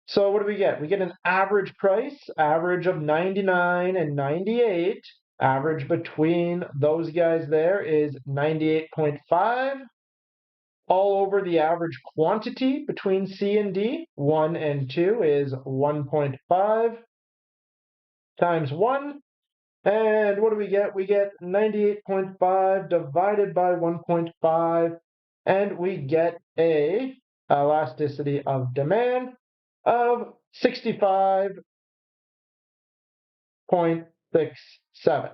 So what do we get? We get an average price, average of 99 and 98. Average between those guys there is 98.5. All over the average quantity between C and D, 1 and 2 is 1.5 times 1. And what do we get? We get 98.5 divided by 1.5, and we get a elasticity of demand of 65.67.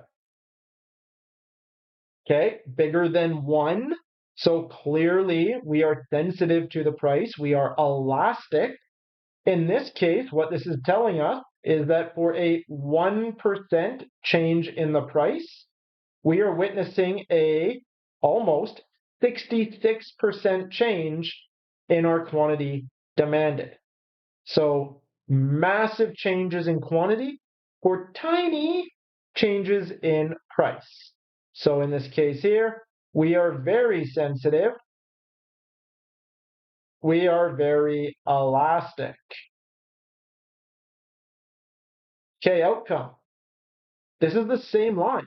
Okay, bigger than 1. So clearly we are sensitive to the price. We are elastic. In this case, what this is telling us is that for a 1% change in the price, we are witnessing a almost 66% change in our quantity demanded. So massive changes in quantity for tiny changes in price. So in this case here, we are very sensitive. We are very elastic. Okay, outcome. This is the same line.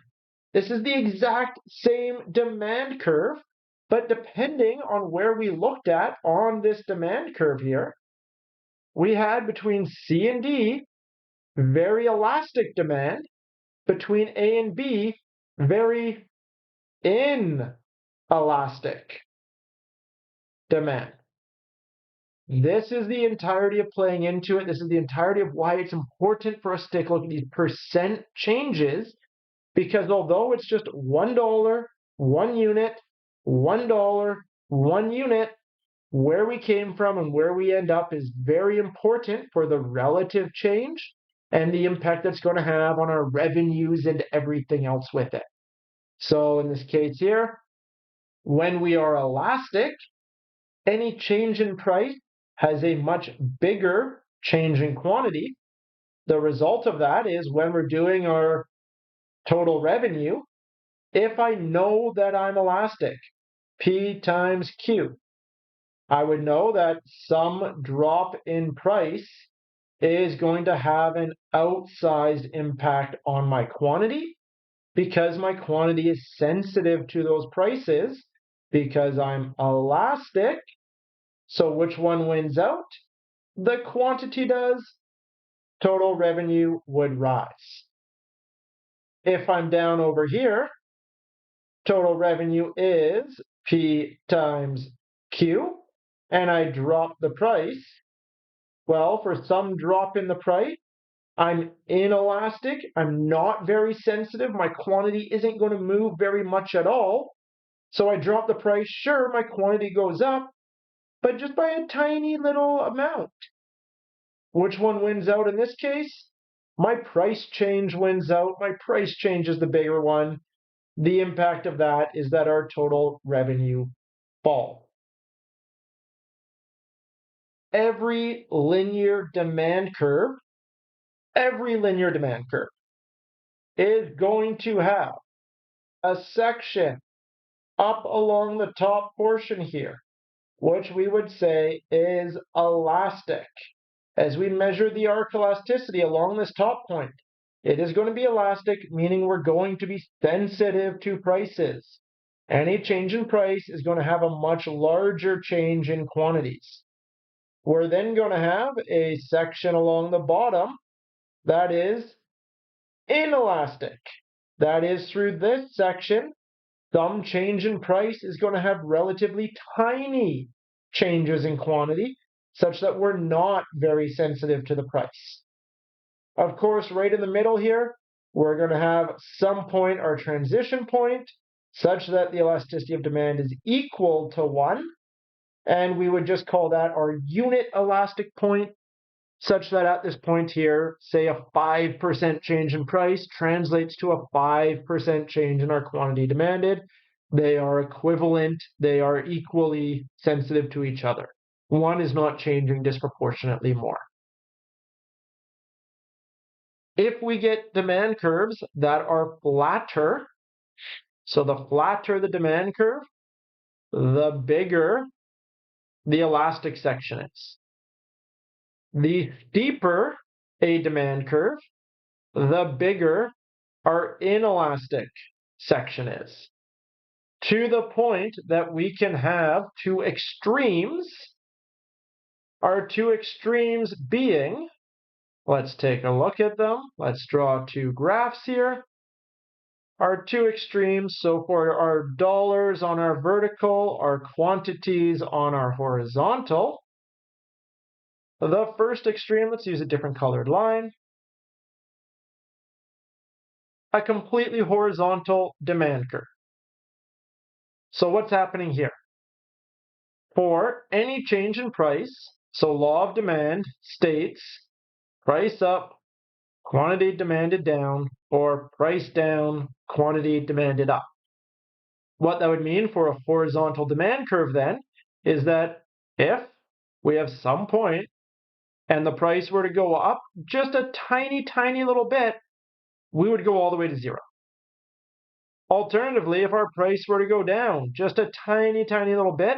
This is the exact same demand curve, but depending on where we looked at on this demand curve here, we had between C and D, very elastic demand, between A and B, very inelastic demand. This is the entirety of playing into it. This is the entirety of why it's important for us to take a look at these percent changes, because although it's just $1, 1 unit, $1, 1 unit, where we came from and where we end up is very important for the relative change and the impact that's going to have on our revenues and everything else with it. So in this case here, when we are elastic, any change in price has a much bigger change in quantity. The result of that is when we're doing our total revenue, if I know that I'm elastic, P times Q, I would know that some drop in price is going to have an outsized impact on my quantity because my quantity is sensitive to those prices because I'm elastic. So which one wins out? The quantity does. Total revenue would rise. If I'm down over here, total revenue is P times Q, and I drop the price. Well, for some drop in the price, I'm inelastic. I'm not very sensitive. My quantity isn't going to move very much at all. So I drop the price. Sure, my quantity goes up, but just by a tiny little amount. Which one wins out in this case? My price change wins out. My price change is the bigger one. The impact of that is that our total revenue falls. Every linear demand curve is going to have a section up along the top portion here, which we would say is elastic. As we measure the arc elasticity along this top point, it is going to be elastic, meaning we're going to be sensitive to prices. Any change in price is going to have a much larger change in quantities. we're then going to have a section along the bottom that is inelastic. That is, through this section, some change in price is going to have relatively tiny changes in quantity, such that we're not very sensitive to the price. Of course, right in the middle here, we're going to have some point, our transition point, such that the elasticity of demand is equal to 1. And we would just call that our unit elastic point, such that at this point here, say a 5% change in price translates to a 5% change in our quantity demanded. They are equivalent, they are equally sensitive to each other. One is not changing disproportionately more. If we get demand curves that are flatter, so the flatter the demand curve, the bigger the elastic section is. The steeper a demand curve, the bigger our inelastic section is. To the point that we can have two extremes, our two extremes being, let's take a look at them. Let's draw two graphs here. Our two extremes, so for our dollars on our vertical, our quantities on our horizontal. The first extreme, let's use a different colored line. A completely horizontal demand curve. So what's happening here? For any change in price, so law of demand states price up, quantity demanded down, or price down, quantity demanded up. What that would mean for a horizontal demand curve then is that if we have some point and the price were to go up just a tiny, tiny little bit, we would go all the way to 0. Alternatively, if our price were to go down just a tiny, tiny little bit,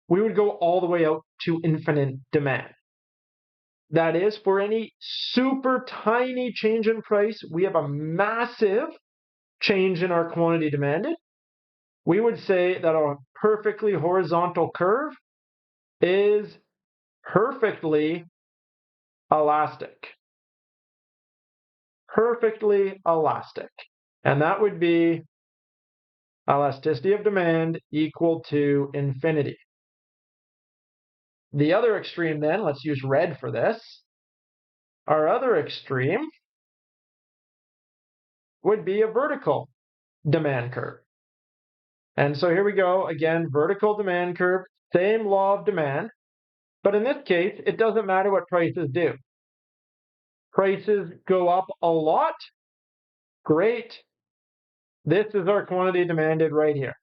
we would go all the way out to infinite demand. That is, for any super tiny change in price, we have a massive change in our quantity demanded. We would say that a perfectly horizontal curve is perfectly elastic. Perfectly elastic. And that would be elasticity of demand equal to infinity. The other extreme then, let's use red for this. Our other extreme would be a vertical demand curve. And so here we go, again, vertical demand curve, same law of demand, but in this case, it doesn't matter what prices do. Prices go up a lot, great. This is our quantity demanded right here.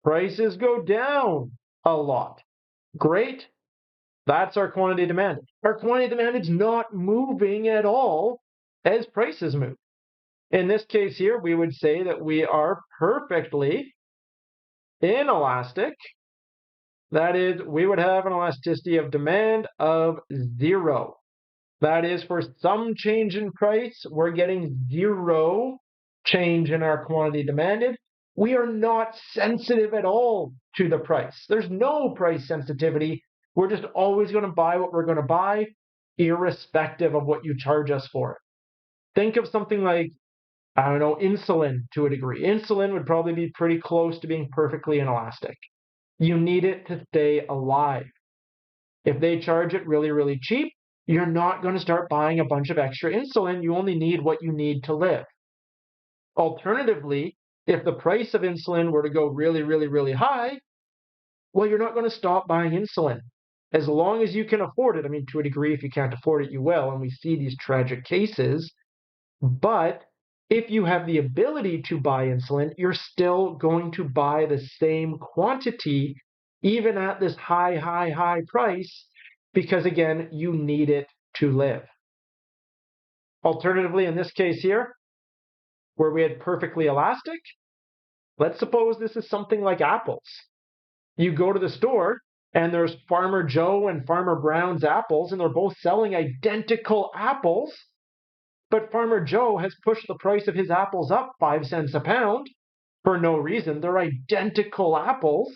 Prices go down a lot, great. That's our quantity demanded. Our quantity demanded is not moving at all as prices move. In this case here, we would say that we are perfectly inelastic. That is, we would have an elasticity of demand of 0. That is, for some change in price, we're getting 0 change in our quantity demanded. We are not sensitive at all to the price. There's no price sensitivity. We're just always going to buy what we're going to buy, irrespective of what you charge us for it. Think of something like, I don't know, insulin to a degree. Insulin would probably be pretty close to being perfectly inelastic. You need it to stay alive. If they charge it really, really cheap, you're not going to start buying a bunch of extra insulin. You only need what you need to live. Alternatively, if the price of insulin were to go really, really, really high, well, you're not going to stop buying insulin. As long as you can afford it. I mean, to a degree, if you can't afford it, you will. And we see these tragic cases. But if you have the ability to buy insulin, you're still going to buy the same quantity, even at this high, high, high price, because again, you need it to live. Alternatively, in this case here, where we had perfectly elastic, let's suppose this is something like apples. You go to the store and there's Farmer Joe and Farmer Brown's apples, and they're both selling identical apples. But Farmer Joe has pushed the price of his apples up 5 cents a pound for no reason. They're identical apples.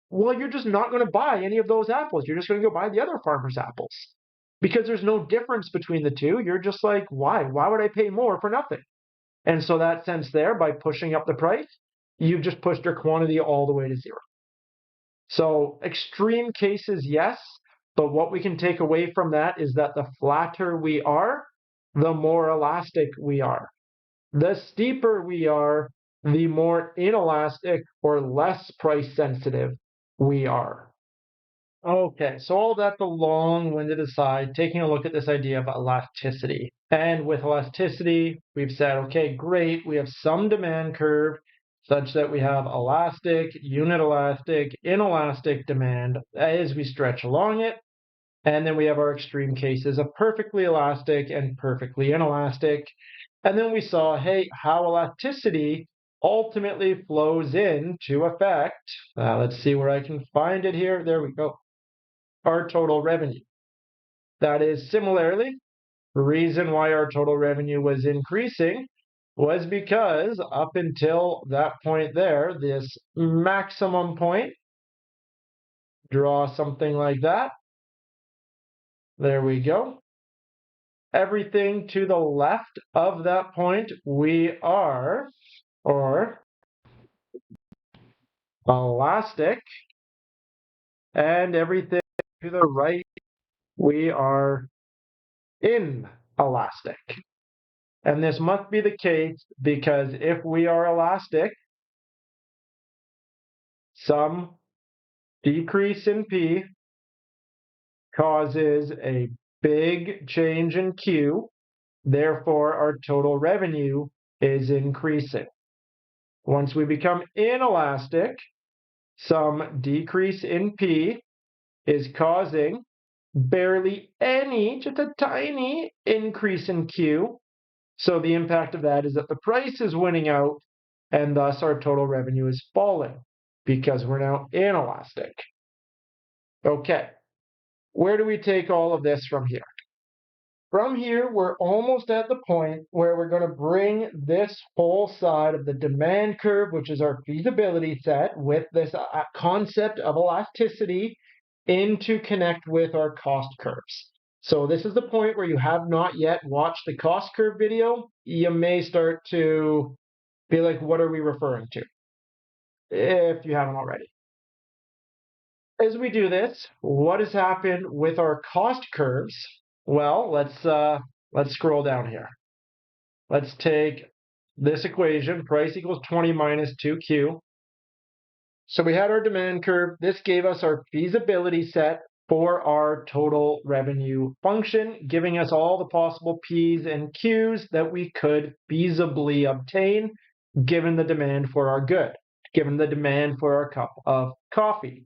well, you're just not going to buy any of those apples. You're just going to go buy the other farmer's apples because there's no difference between the two. You're just like, why? Why would I pay more for nothing? And so that sense there, by pushing up the price, you've just pushed your quantity all the way to zero. So extreme cases, yes, but what we can take away from that is that the flatter we are, the more elastic we are. The steeper we are, the more inelastic or less price sensitive we are. Okay, so all that the long-winded aside, taking a look at this idea of elasticity. And with elasticity, we've said, okay, great, we have some demand curve such that we have elastic, unit elastic, inelastic demand as we stretch along it. And then we have our extreme cases of perfectly elastic and perfectly inelastic. And then we saw, hey, how elasticity ultimately flows into effect. Let's see where I can find it here. There we go. Our total revenue. That is similarly, the reason why our total revenue was increasing was because up until that point there, this maximum point, draw something like that. There we go. Everything to the left of that point, we are, or elastic, and everything to the right, we are inelastic. And this must be the case because if we are elastic, some decrease in P causes a big change in Q. Therefore, our total revenue is increasing. Once we become inelastic, some decrease in P is causing barely any, just a tiny increase in Q. So the impact of that is that the price is winning out and thus our total revenue is falling because we're now inelastic. Okay, where do we take all of this from here? From here, we're almost at the point where we're going to bring this whole side of the demand curve, which is our feasibility set, with this concept of elasticity into connect with our cost curves. So this is the point where you have not yet watched the cost curve video. You may start to be like, what are we referring to? If you haven't already. As we do this, what has happened with our cost curves? Well, let's scroll down here. Let's take this equation, price equals 20 minus 2Q. So we had our demand curve. This gave us our feasibility set for our total revenue function, giving us all the possible P's and Q's that we could feasibly obtain given the demand for our good, given the demand for our cup of coffee.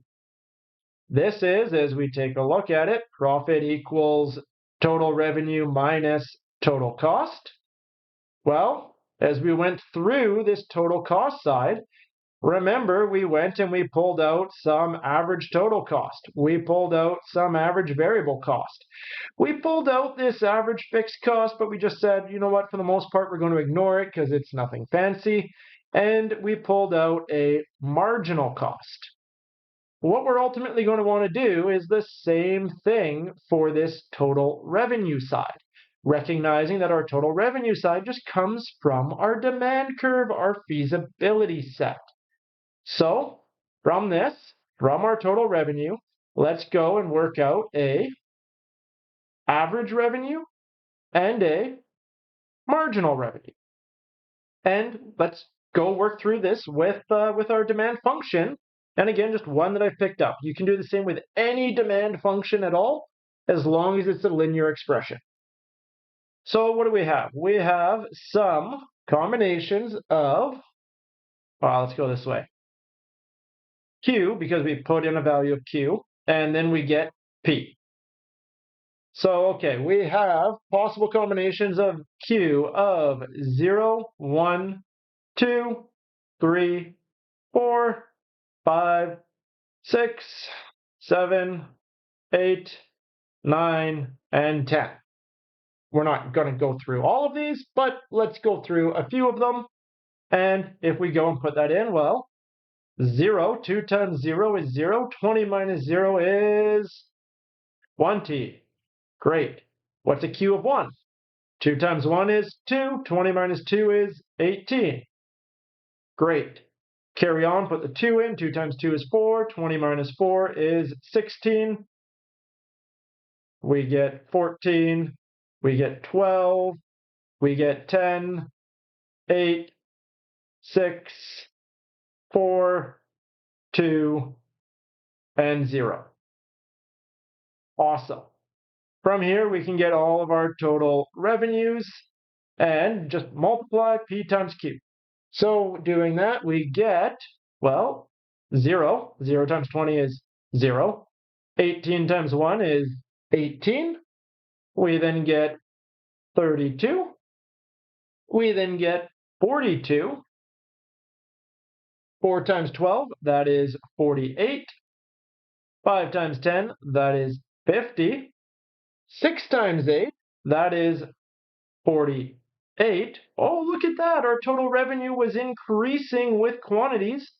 This is, as we take a look at it, profit equals total revenue minus total cost. Well, as we went through this total cost side, remember we went and we pulled out some average total cost. We pulled out some average variable cost. We pulled out this average fixed cost, but we just said, you know what, for the most part, we're going to ignore it because it's nothing fancy. And we pulled out a marginal cost. What we're ultimately going to want to do is the same thing for this total revenue side, recognizing that our total revenue side just comes from our demand curve, our feasibility set. So from this, from our total revenue, let's go and work out a average revenue and a marginal revenue. And let's go work through this with our demand function. And again, just one that I've picked up. You can do the same with any demand function at all, as long as it's a linear expression. So what do we have? We have some combinations of, let's go this way. Q, because we put in a value of Q, and then we get P. So, okay, we have possible combinations of Q of 0, 1, 2, 3, 4, 5, 6, 7, 8, 9, and 10. We're not going to go through all of these, but let's go through a few of them. And if we go and put that in, well, 0. 2 times 0 is 0. 20 minus 0 is 20. Great. What's a Q of 1? 2 times 1 is 2. 20 minus 2 is 18. Great. Carry on, put the 2 in. 2 times 2 is 4. 20 minus 4 is 16. We get 14. We get 12. We get 10, 8, 6, 4, 2, and 0. Awesome. From here, we can get all of our total revenues and just multiply P times Q. So doing that, we get, well, 0. 0 times 20 is 0. 18 times 1 is 18. We then get 32. We then get 42. 4 times 12, that is 48. 5 times 10, that is 50. 6 times 8, that is 48. Oh, look at that. Our total revenue was increasing with quantities,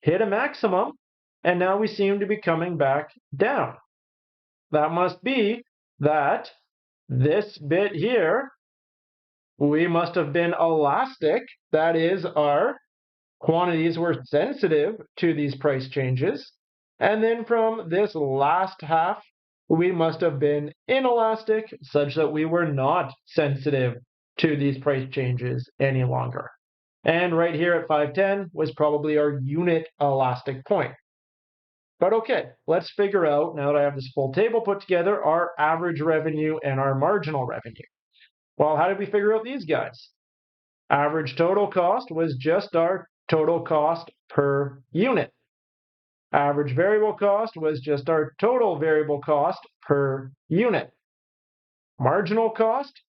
hit a maximum, and now we seem to be coming back down. That must be that this bit here, we must have been elastic. That is, our quantities were sensitive to these price changes. And then from this last half, we must have been inelastic such that we were not sensitive to these price changes any longer. And right here at 510 was probably our unit elastic point. But okay, let's figure out, now that I have this full table put together, our average revenue and our marginal revenue. Well, how did we figure out these guys? Average total cost was just our total cost per unit. Average variable cost was just our total variable cost per unit. Marginal cost,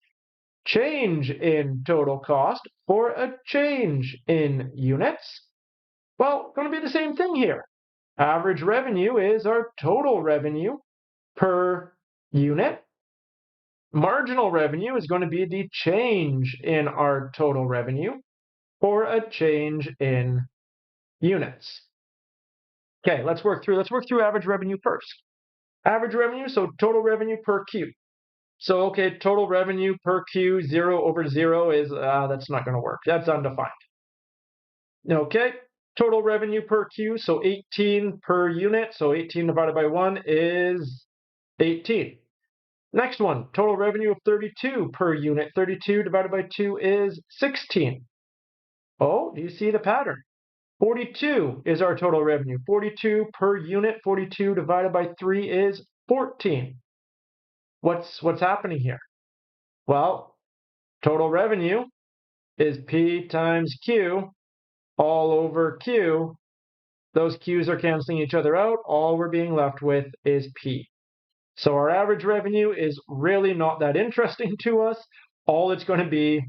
change in total cost for a change in units. Well, going to be the same thing here. Average revenue is our total revenue per unit. Marginal revenue is going to be the change in our total revenue for a change in units. Okay, let's work through average revenue first. Average revenue, so total revenue per Q. So, okay, total revenue per Q, 0 over 0 is, that's not going to work. That's undefined. Okay, total revenue per Q, so 18 per unit. So 18 divided by 1 is 18. Next one, total revenue of 32 per unit. 32 divided by 2 is 16. Oh, do you see the pattern? 42 is our total revenue. 42 per unit. 42 divided by 3 is 14. What's happening here? Well, total revenue is P times Q all over Q. Those Q's are canceling each other out. All we're being left with is P. So our average revenue is really not that interesting to us. All it's going to be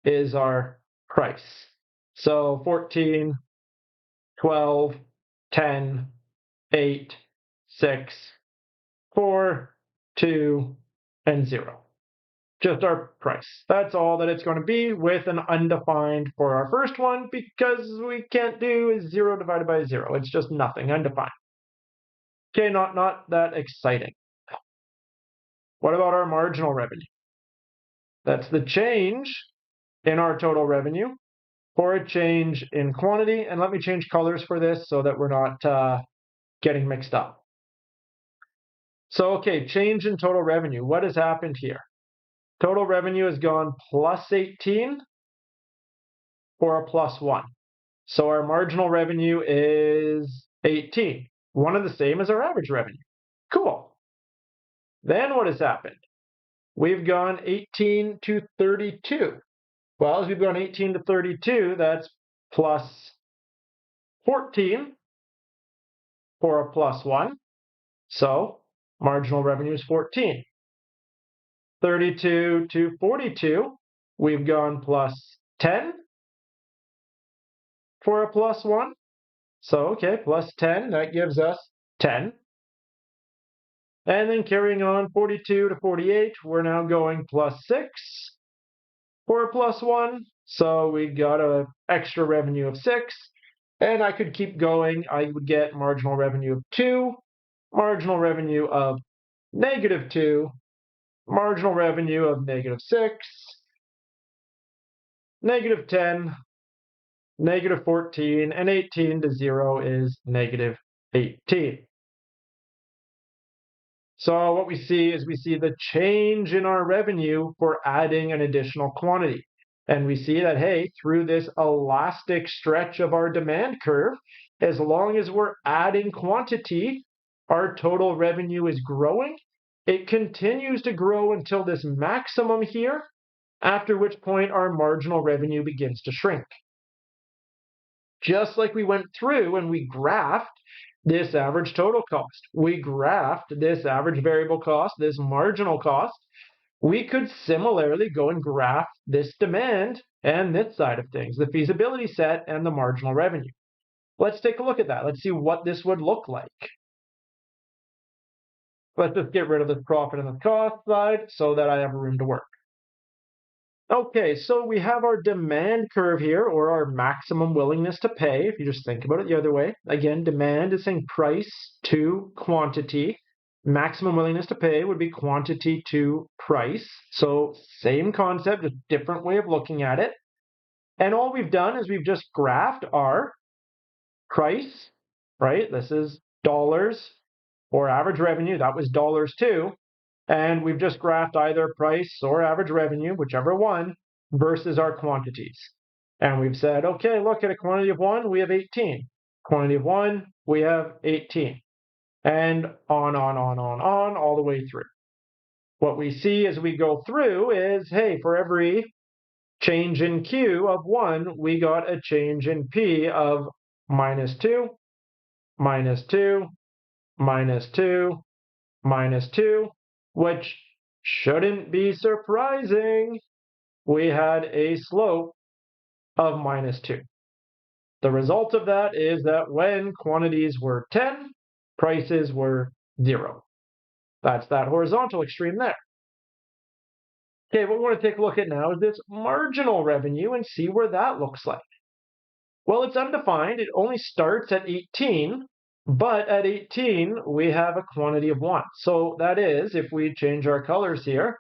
is our price. So 14, 12, 10, 8, 6, 4, 2, and 0. Just our price. That's all that it's going to be with an undefined for our first one because we can't do 0 divided by 0. It's just nothing, undefined. Okay, not that exciting. What about our marginal revenue? That's the change in our total revenue for a change in quantity. And let me change colors for this so that we're not getting mixed up. So, okay, change in total revenue. What has happened here? Total revenue has gone plus 18 for a plus 1. So our marginal revenue is 18. One and the same as our average revenue. Cool. Then what has happened? We've gone 18 to 32. Well, as we've gone 18 to 32, that's plus 14 for a plus 1. So marginal revenue is 14. 32 to 42, we've gone plus 10 for a plus 1. So, okay, plus 10, that gives us 10. And then carrying on 42 to 48, we're now going plus 6 for a plus 1. So we got an extra revenue of 6. And I could keep going. I would get marginal revenue of 2, marginal revenue of -2, marginal revenue of -6, -10, -14, and 18 to 0 is -18. So what we see is we see the change in our revenue for adding an additional quantity. And we see that, hey, through this elastic stretch of our demand curve, as long as we're adding quantity, our total revenue is growing. It continues to grow until this maximum here, after which point our marginal revenue begins to shrink. Just like we went through and we graphed this average total cost, we graphed this average variable cost, this marginal cost, we could similarly go and graph this demand and this side of things, the feasibility set and the marginal revenue. Let's take a look at that. Let's see what this would look like. Let's just get rid of the profit and the cost side so that I have room to work. Okay, so we have our demand curve here, or our maximum willingness to pay, if you just think about it the other way. Again, demand is saying price to quantity. Maximum willingness to pay would be quantity to price. So same concept, a different way of looking at it. And all we've done is we've just graphed our price, right? This is dollars, or average revenue, that was dollars too. And we've just graphed either price or average revenue, whichever one, versus our quantities. And we've said, okay, look, at a quantity of 1, we have 18. Quantity of 1, we have 18. And on, all the way through. What we see as we go through is, hey, for every change in Q of 1, we got a change in P of -2, -2, -2, -2, which shouldn't be surprising. We had a slope of -2. The result of that is that when quantities were 10, prices were 0. That's that horizontal extreme there. Okay, what we want to take a look at now is this marginal revenue and see where that looks like. Well, it's undefined. It only starts at 18, but at 18, we have a quantity of 1. So that is, if we change our colors here,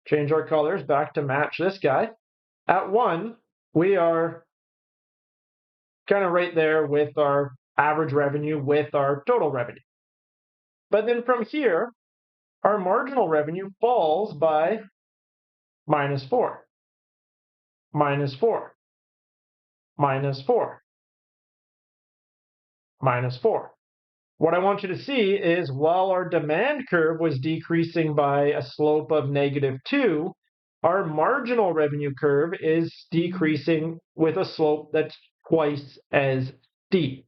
change our colors back to match this guy, at 1, we are kind of right there with our average revenue with our total revenue. But then from here, our marginal revenue falls by -4, -4, -4, -4. What I want you to see is while our demand curve was decreasing by a slope of -2, our marginal revenue curve is decreasing with a slope that's twice as steep.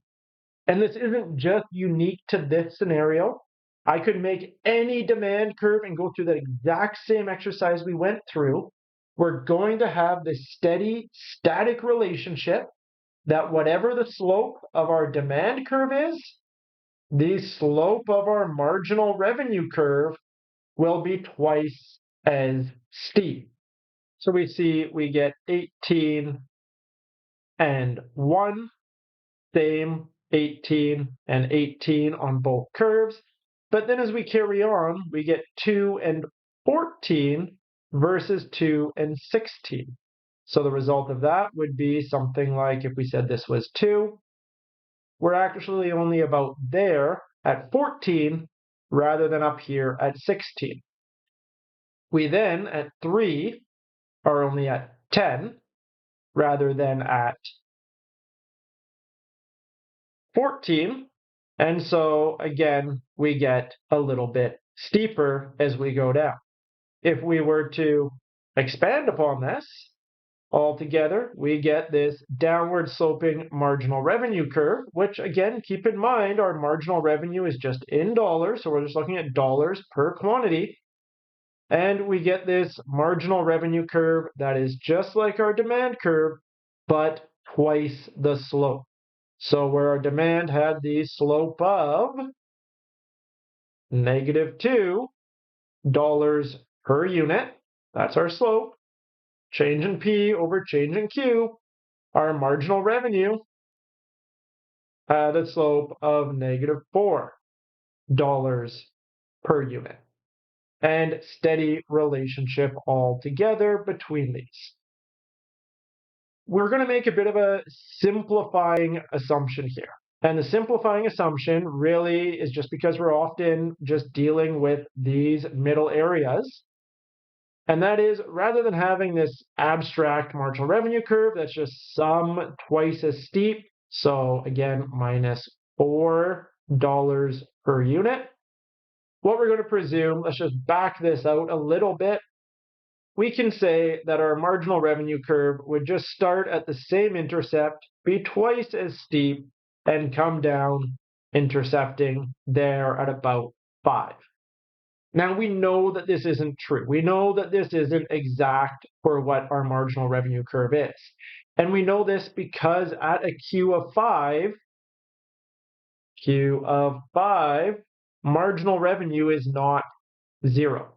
And this isn't just unique to this scenario. I could make any demand curve and go through that exact same exercise we went through. We're going to have this steady, static relationship that whatever the slope of our demand curve is, the slope of our marginal revenue curve will be twice as steep. So we see we get 18 and 1, same 18 and 18 on both curves. But then as we carry on, we get 2 and 14 versus 2 and 16. So the result of that would be something like, if we said this was 2, we're actually only about there at 14 rather than up here at 16. We then, at 3, are only at 10 rather than at 14. And so, again, we get a little bit steeper as we go down. If we were to expand upon this, altogether, we get this downward sloping marginal revenue curve, which again, keep in mind, our marginal revenue is just in dollars. So we're just looking at dollars per quantity. And we get this marginal revenue curve that is just like our demand curve, but twice the slope. So where our demand had the slope of -$2 per unit, that's our slope, change in P over change in Q, Our marginal revenue had a slope of -$4 per unit, and steady relationship altogether between these. We're going to make a bit of a simplifying assumption here. And the simplifying assumption really is just because we're often just dealing with these middle areas. And that is, rather than having this abstract marginal revenue curve that's just some twice as steep, so again, -$4 per unit, what we're going to presume, let's just back this out a little bit, we can say that our marginal revenue curve would just start at the same intercept, be twice as steep, and come down, intercepting there at about 5. Now, we know that this isn't true. We know that this isn't exact for what our marginal revenue curve is. And we know this because at a Q of 5, marginal revenue is not 0.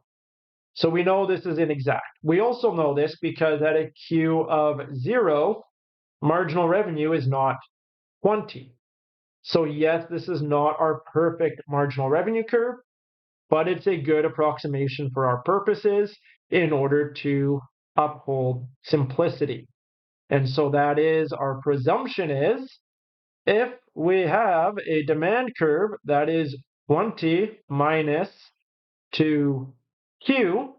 So we know this is inexact. We also know this because at a Q of 0, marginal revenue is not 20. So yes, this is not our perfect marginal revenue curve, but it's a good approximation for our purposes in order to uphold simplicity. And so that is our presumption is if we have a demand curve that is 20 minus 2Q,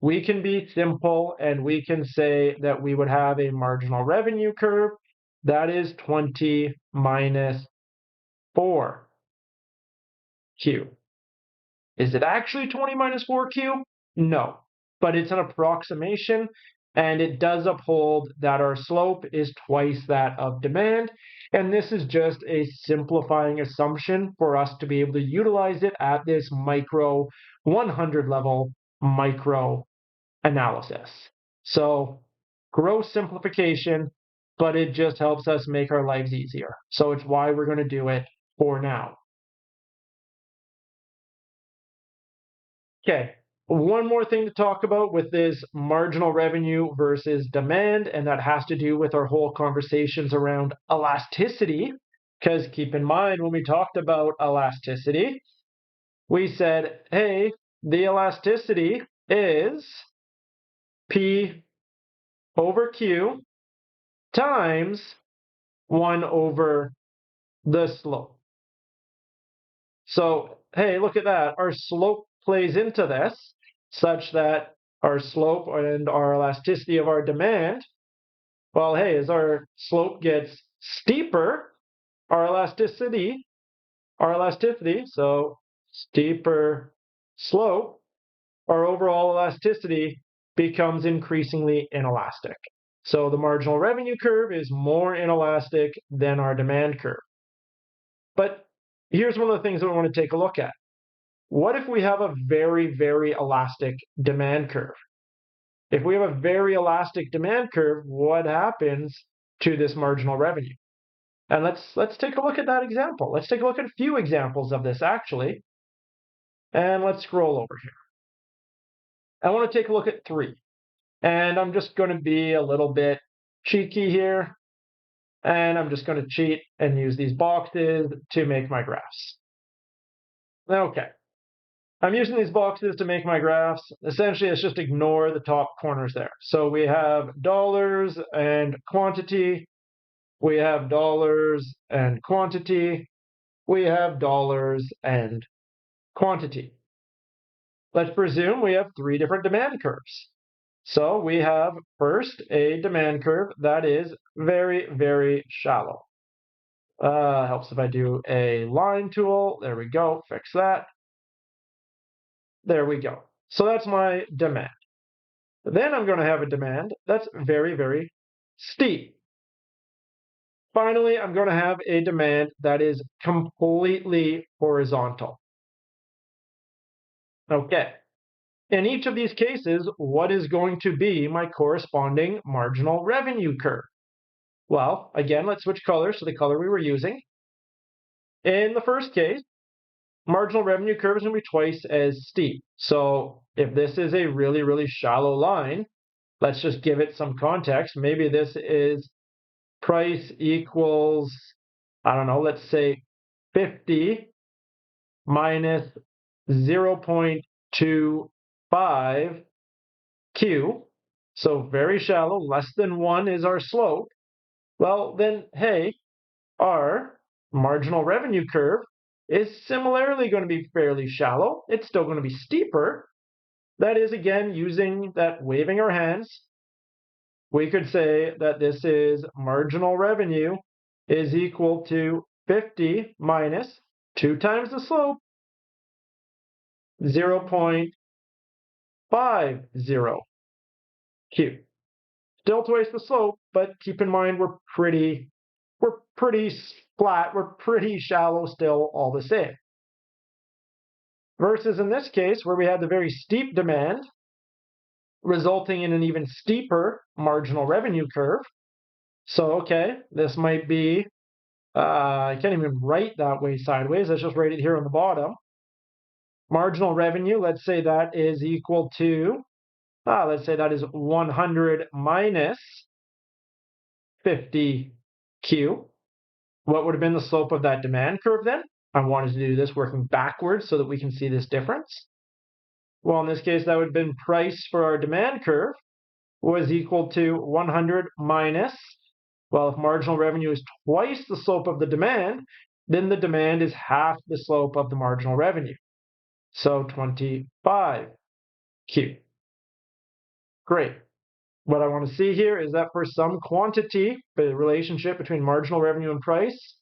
we can be simple and we can say that we would have a marginal revenue curve that is 20 minus 4Q. Is it actually 20 minus 4Q? No, but it's an approximation and it does uphold that our slope is twice that of demand. And this is just a simplifying assumption for us to be able to utilize it at this micro 100 level micro analysis. So gross simplification, but it just helps us make our lives easier. So it's why we're going to do it for now. Okay, one more thing to talk about with this marginal revenue versus demand, and that has to do with our whole conversations around elasticity. Because keep in mind, when we talked about elasticity, we said, hey, the elasticity is P over Q times 1 over the slope. So, hey, look at that. Our slope plays into this such that our slope and our elasticity of our demand, well, hey, as our slope gets steeper, our elasticity, so steeper slope, our overall elasticity becomes increasingly inelastic. So the marginal revenue curve is more inelastic than our demand curve. But here's one of the things that we want to take a look at. What if we have a very, very elastic demand curve? If we have a very elastic demand curve, what happens to this marginal revenue? And let's take a look at that example. Let's take a look at a few examples of this actually. And let's scroll over here. I want to take a look at 3. And I'm just going to be a little bit cheeky here. And I'm just going to cheat and use these boxes to make my graphs. Okay. I'm using these boxes to make my graphs. Essentially, let's just ignore the top corners there. So we have dollars and quantity. We have dollars and quantity. We have dollars and quantity. Let's presume we have 3 different demand curves. So we have first a demand curve that is very, very shallow. Helps if I do a line tool. There we go. Fix that. There we go. So that's my demand. Then I'm going to have a demand that's very, very steep. Finally, I'm going to have a demand that is completely horizontal. Okay. In each of these cases, what is going to be my corresponding marginal revenue curve? Well, again, let's switch colors to the color we were using. In the first case, marginal revenue curve is going to be twice as steep. So if this is a really, really shallow line, let's just give it some context. Maybe this is price equals, I don't know, let's say 50 minus 0.25 Q. So very shallow, less than 1 is our slope. Well, then, hey, our marginal revenue curve is similarly going to be fairly shallow. It's still going to be steeper. That is, again, using that waving our hands, we could say that this is marginal revenue is equal to 50 minus 2 times the slope, 0.50 Q. Still twice the slope, but keep in mind we're pretty flat, we're pretty shallow still all the same. Versus in this case where we had the very steep demand, resulting in an even steeper marginal revenue curve. So, okay, this might be, I can't even write that way sideways. Let's just write it here on the bottom. Marginal revenue, let's say that is equal to, let's say that is 100 minus 50Q. What would have been the slope of that demand curve then? I wanted to do this working backwards so that we can see this difference. Well, in this case, that would have been price for our demand curve was equal to 100 minus, well, if marginal revenue is twice the slope of the demand, then the demand is half the slope of the marginal revenue. So 25Q. Great. What I want to see here is that for some quantity, the relationship between marginal revenue and price,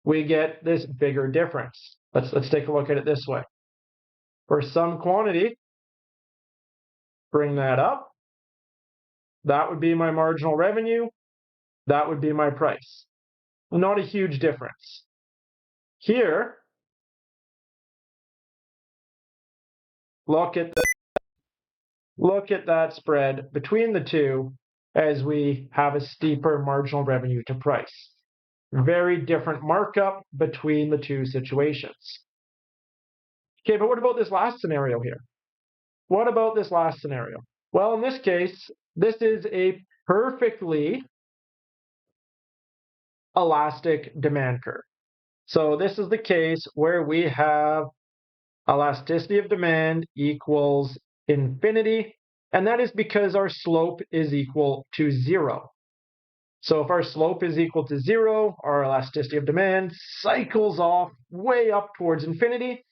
we get this bigger difference. Let's take a look at it this way. For some quantity, bring that up. That would be my marginal revenue. That would be my price. Not a huge difference. Here, look at that spread between the two as we have a steeper marginal revenue to price. Very different markup between the two situations. Okay, but what about this last scenario here? What about this last scenario? Well, in this case, this is a perfectly elastic demand curve. So this is the case where we have elasticity of demand equals infinity, and that is because our slope is equal to 0. So if our slope is equal to 0, our elasticity of demand cycles off way up towards infinity.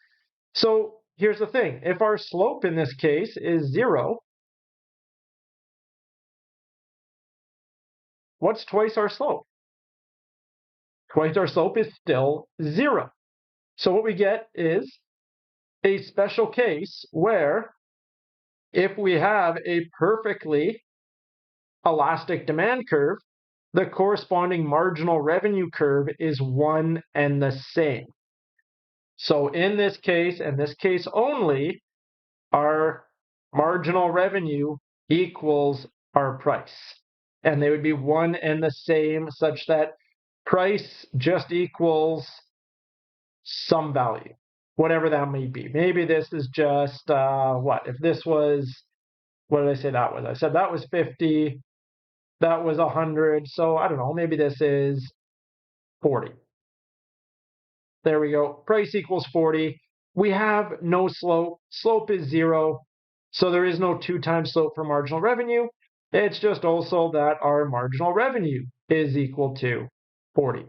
So here's the thing. If our slope in this case is 0, what's twice our slope? Twice our slope is still 0. So what we get is a special case where if we have a perfectly elastic demand curve, the corresponding marginal revenue curve is one and the same. So in this case, and this case only, our marginal revenue equals our price. And they would be one and the same such that price just equals some value, whatever that may be. Maybe this is just, if this was, what did I say that was? I said that was 50, that was 100, so I don't know, maybe this is 40. There we go, price equals 40. We have no slope, slope is 0, so there is no 2 times slope for marginal revenue. It's just also that our marginal revenue is equal to 40.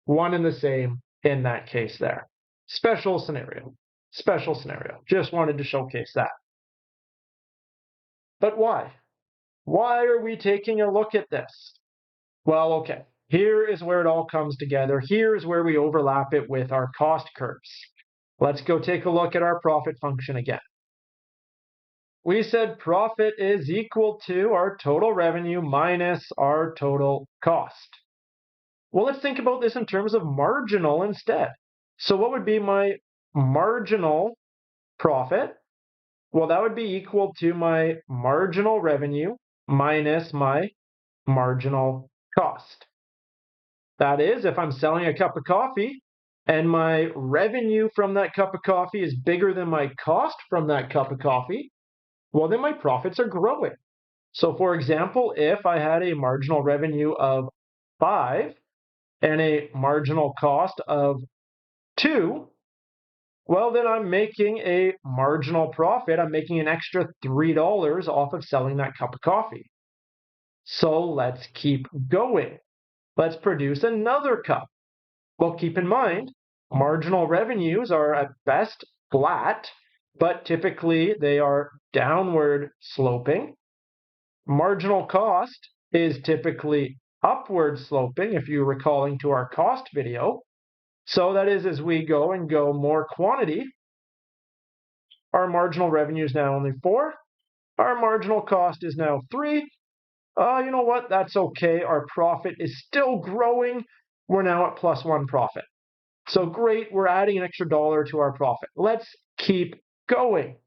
One and the same in that case there. Special scenario. Special scenario. Just wanted to showcase that. But why? Why are we taking a look at this? Well, okay. Here is where it all comes together. Here is where we overlap it with our cost curves. Let's go take a look at our profit function again. We said profit is equal to our total revenue minus our total cost. Well, let's think about this in terms of marginal instead. So what would be my marginal profit? Well, that would be equal to my marginal revenue minus my marginal cost. That is, if I'm selling a cup of coffee and my revenue from that cup of coffee is bigger than my cost from that cup of coffee, well, then my profits are growing. So for example, if I had a marginal revenue of 5 and a marginal cost of 2, well, then I'm making a marginal profit. I'm making an extra $3 off of selling that cup of coffee. So let's keep going. Let's produce another cup. Well, keep in mind, marginal revenues are at best flat, but typically they are downward sloping. Marginal cost is typically upward sloping, if you're recalling to our cost video. So that is, as we go and go more quantity, our marginal revenue is now only 4. Our marginal cost is now 3. You know what? That's okay. Our profit is still growing. We're now at +1 profit. So great, we're adding an extra $1 to our profit. Let's keep going.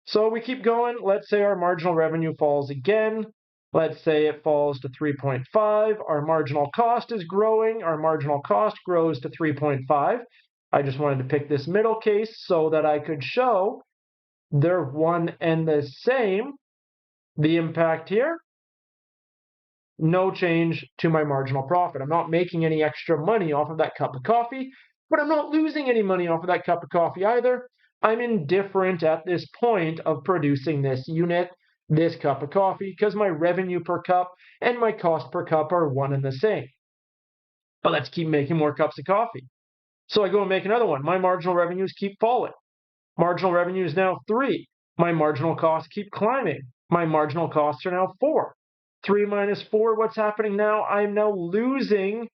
So we keep going. Let's say our marginal revenue falls again. Let's say it falls to 3.5. Our marginal cost is growing. Our marginal cost grows to 3.5. I just wanted to pick this middle case so that I could show they're one and the same. The impact here, no change to my marginal profit. I'm not making any extra money off of that cup of coffee, but I'm not losing any money off of that cup of coffee either. I'm indifferent at this point of producing this unit, this cup of coffee, because my revenue per cup and my cost per cup are one and the same. But let's keep making more cups of coffee. So I go and make another one. My marginal revenues keep falling. Marginal revenue is now 3. My marginal costs keep climbing. My marginal costs are now 4. 3 minus 4, what's happening now? I'm now losing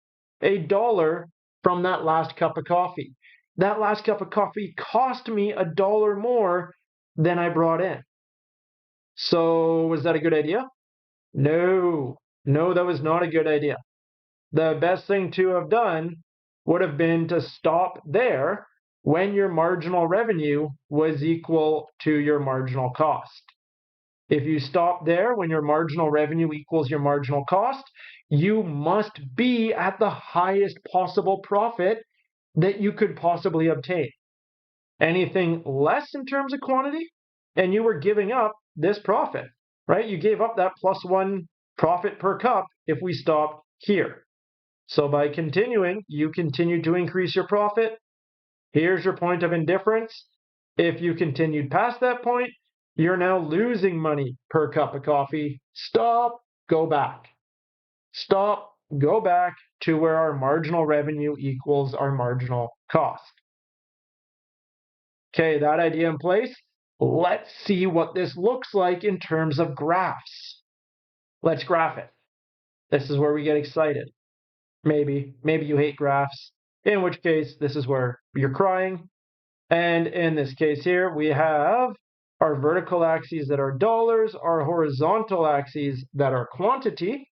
$1 from that last cup of coffee. That last cup of coffee cost me $1 more than I brought in. So was that a good idea? No, that was not a good idea. The best thing to have done would have been to stop there when your marginal revenue was equal to your marginal cost. If you stop there when your marginal revenue equals your marginal cost, you must be at the highest possible profit that you could possibly obtain. Anything less in terms of quantity, and you were giving up this profit, right? You gave up that +1 profit per cup if we stopped here. So by continuing, you continue to increase your profit. Here's your point of indifference. If you continued past that point, you're now losing money per cup of coffee. Stop, go back. Stop, go back to where our marginal revenue equals our marginal cost. Okay, that idea in place. Let's see what this looks like in terms of graphs. Let's graph it. This is where we get excited. Maybe you hate graphs, in which case this is where you're crying. And in this case here, we have our vertical axes that are dollars, our horizontal axes that are quantity.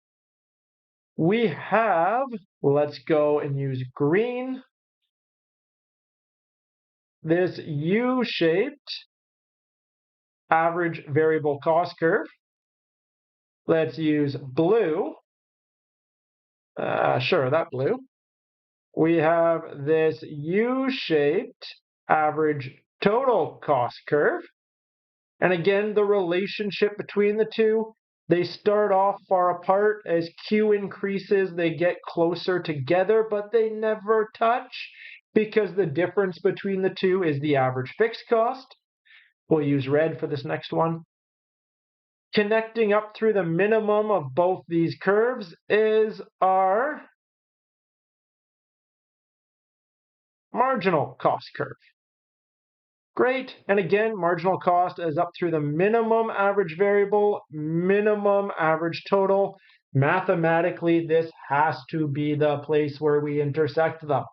We have, let's go and use green, this U-shaped average variable cost curve. Let's use blue. Sure, that blue. We have this U-shaped average total cost curve. And again, the relationship between the two, they start off far apart. As Q increases, they get closer together, but they never touch because the difference between the two is the average fixed cost. We'll use red for this next one. Connecting up through the minimum of both these curves is our marginal cost curve. Great. And again, marginal cost is up through the minimum average variable, minimum average total. Mathematically, this has to be the place where we intersect them.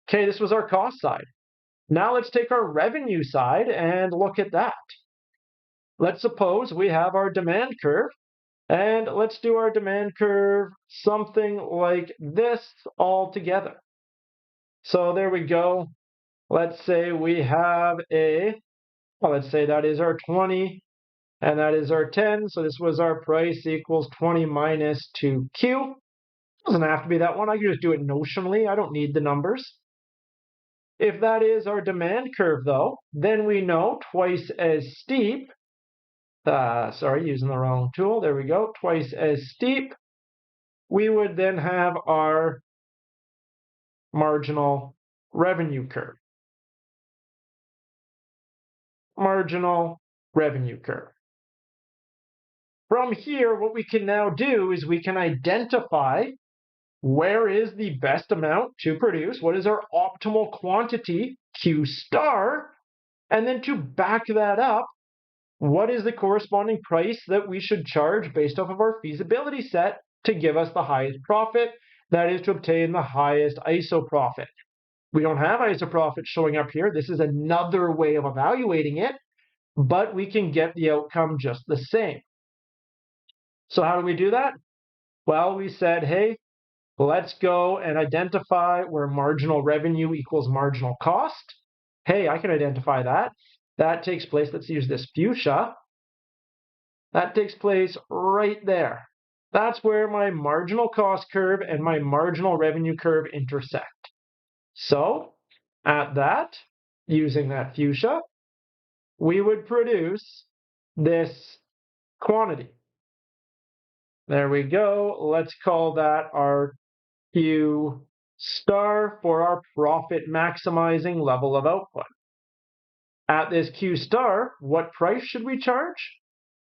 Okay, this was our cost side. Now let's take our revenue side and look at that. Let's suppose we have our demand curve, and let's do our demand curve something like this all together. So there we go. Let's say we have let's say that is our 20 and that is our 10. So this was our price equals 20 minus 2Q. Doesn't have to be that one. I can just do it notionally. I don't need the numbers. If that is our demand curve though, then we know twice as steep sorry, using the wrong tool. There we go. Twice as steep. We would then have our marginal revenue curve. Marginal revenue curve. From here, what we can now do is we can identify where is the best amount to produce, what is our optimal quantity, Q star, and then to back that up, what is the corresponding price that we should charge based off of our feasibility set to give us the highest profit, that is to obtain the highest ISO profit. We don't have ISO profit showing up here. This is another way of evaluating it, but we can get the outcome just the same. So how do we do that? Well, we said, hey, let's go and identify where marginal revenue equals marginal cost. Hey, I can identify that. That takes place, let's use this fuchsia. That takes place right there. That's where my marginal cost curve and my marginal revenue curve intersect. So at that, using that fuchsia, we would produce this quantity. There we go. Let's call that our Q star for our profit maximizing level of output. At this Q star, what price should we charge?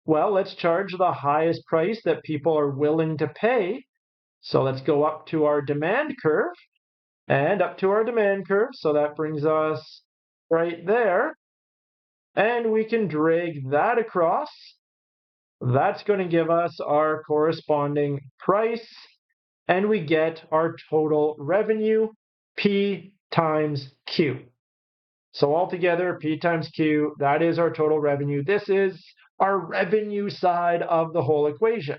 Well, let's charge the highest price that people are willing to pay. So let's go up to our demand curve and up to our demand curve. So that brings us right there. And we can drag that across. That's going to give us our corresponding price. And we get our total revenue, P times Q. So altogether, P times Q, that is our total revenue. This is our revenue side of the whole equation.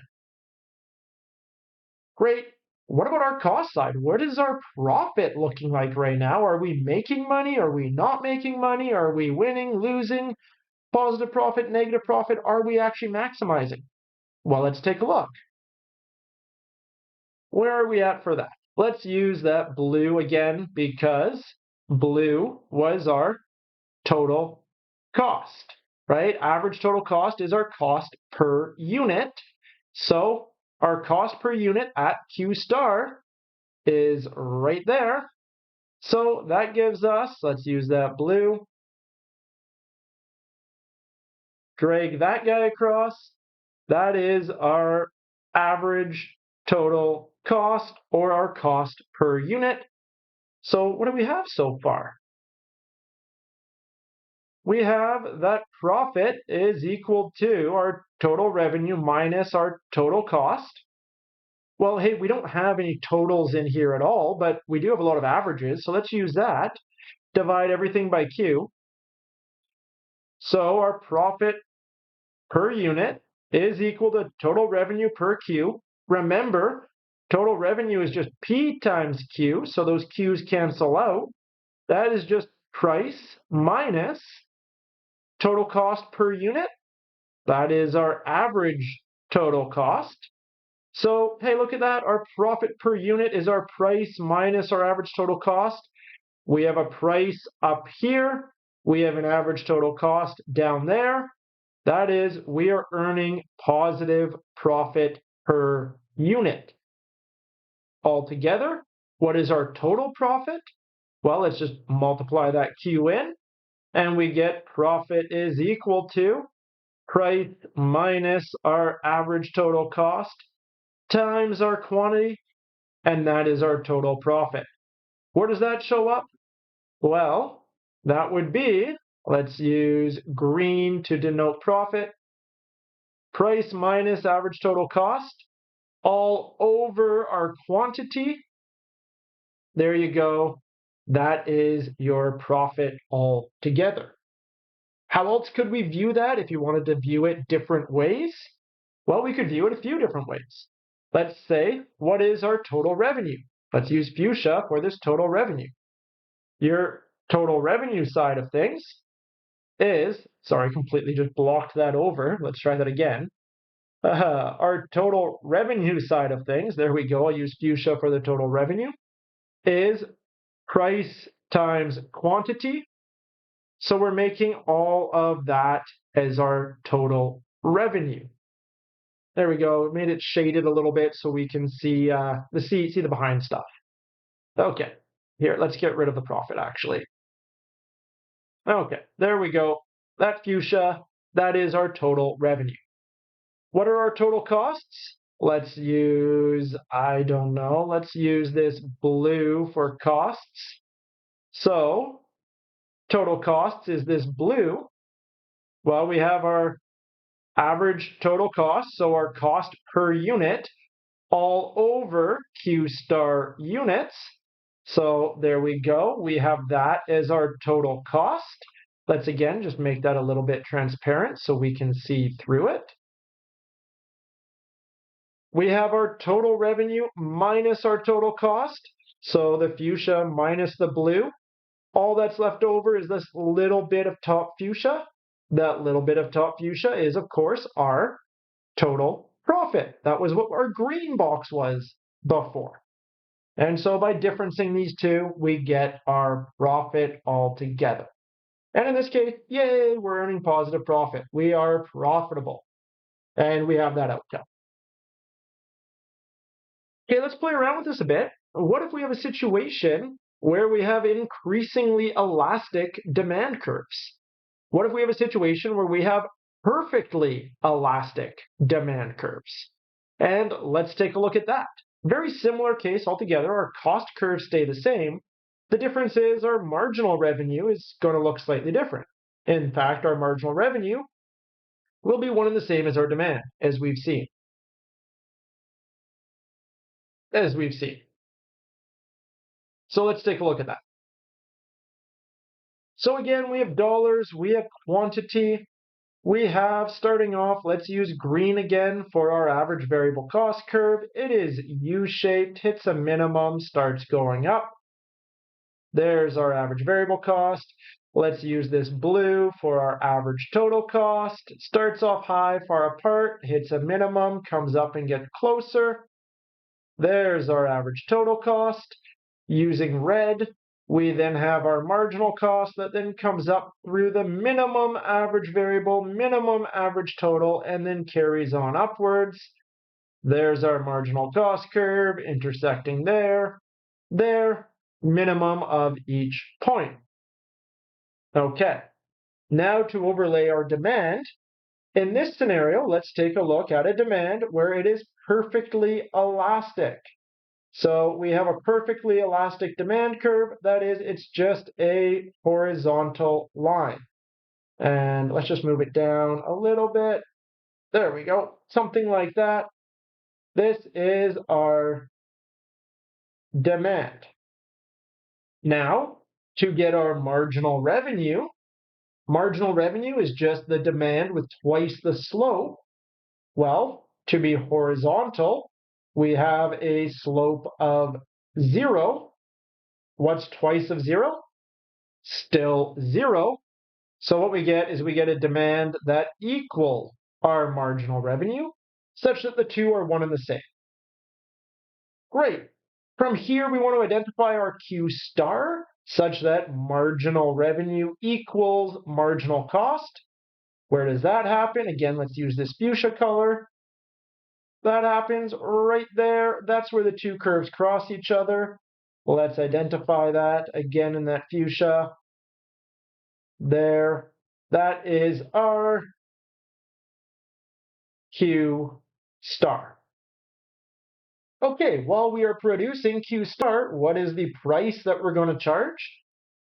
Great. What about our cost side? What is our profit looking like right now? Are we making money? Are we not making money? Are we winning, losing, positive profit, negative profit? Are we actually maximizing? Well, let's take a look. Where are we at for that? Let's use that blue again because blue was our total cost, right? Average total cost is our cost per unit. So our cost per unit at Q star is right there. So that gives us, let's use that blue, drag that guy across. That is our average total cost or our cost per unit. So what do we have so far? We have that profit is equal to our total revenue minus our total cost. Well, hey, we don't have any totals in here at all, but we do have a lot of averages. So let's use that. Divide everything by Q. So our profit per unit is equal to total revenue per Q. Remember, total revenue is just P times Q, so those Q's cancel out. That is just price minus total cost per unit. That is our average total cost. So, hey, look at that. Our profit per unit is our price minus our average total cost. We have a price up here. We have an average total cost down there. That is, we are earning positive profit per unit. Altogether, what is our total profit? Well, let's just multiply that Q in, and we get profit is equal to price minus our average total cost times our quantity, and that is our total profit. Where does that show up? Well, that would be, let's use green to denote profit, price minus average total cost, all over our quantity. There you go. That is your profit altogether. How else could we view that if you wanted to view it different ways? Well, we could view it a few different ways. Let's say, what is our total revenue? Let's use fuchsia for this total revenue. Your total revenue side of things is, sorry, completely just blocked that over. Let's try that again. Our total revenue side of things, there we go, I'll use fuchsia for the total revenue, is price times quantity. So we're making all of that as our total revenue. There we go. Made it shaded a little bit so we can see see the behind stuff. Okay, here, let's get rid of the profit actually. Okay, there we go. That fuchsia, that is our total revenue. What are our total costs? Let's use, I don't know, let's use this blue for costs. So total costs is this blue. Well, we have our average total cost, so our cost per unit all over Q star units. So there we go. We have that as our total cost. Let's again just make that a little bit transparent so we can see through it. We have our total revenue minus our total cost. So the fuchsia minus the blue. All that's left over is this little bit of top fuchsia. That little bit of top fuchsia is, of course, our total profit. That was what our green box was before. And so by differencing these two, we get our profit altogether. And in this case, yay, we're earning positive profit. We are profitable. And we have that outcome. Okay, let's play around with this a bit. What if we have a situation where we have increasingly elastic demand curves? What if we have a situation where we have perfectly elastic demand curves? And let's take a look at that. Very similar case altogether. Our cost curves stay the same. The difference is our marginal revenue is going to look slightly different. In fact, our marginal revenue will be one and the same as our demand, as we've seen. So let's take a look at that. So again, we have dollars, we have quantity, we have, starting off, let's use green again for our average variable cost curve. It is U-shaped, hits a minimum, starts going up. There's our average variable cost. Let's use this blue for our average total cost. It starts off high, far apart, hits a minimum, comes up and gets closer. There's our average total cost. Using red, we then have our marginal cost that then comes up through the minimum average variable, minimum average total, and then carries on upwards. There's our marginal cost curve intersecting there, minimum of each point. Okay, now to overlay our demand. In this scenario, let's take a look at a demand where it is perfectly elastic. So we have a perfectly elastic demand curve. That is, it's just a horizontal line. And let's just move it down a little bit. There we go. Something like that. This is our demand. Now, to get our marginal revenue is just the demand with twice the slope. Well, to be horizontal, we have a slope of 0. What's twice of 0? Still 0. So what we get is we get a demand that equals our marginal revenue, such that the two are one and the same. Great. From here, we want to identify our Q star, such that marginal revenue equals marginal cost. Where does that happen? Again, let's use this fuchsia color. That happens right there. That's where the two curves cross each other. Let's identify that again in that fuchsia. There. That is our Q star. Okay, while we are producing Q star, what is the price that we're going to charge?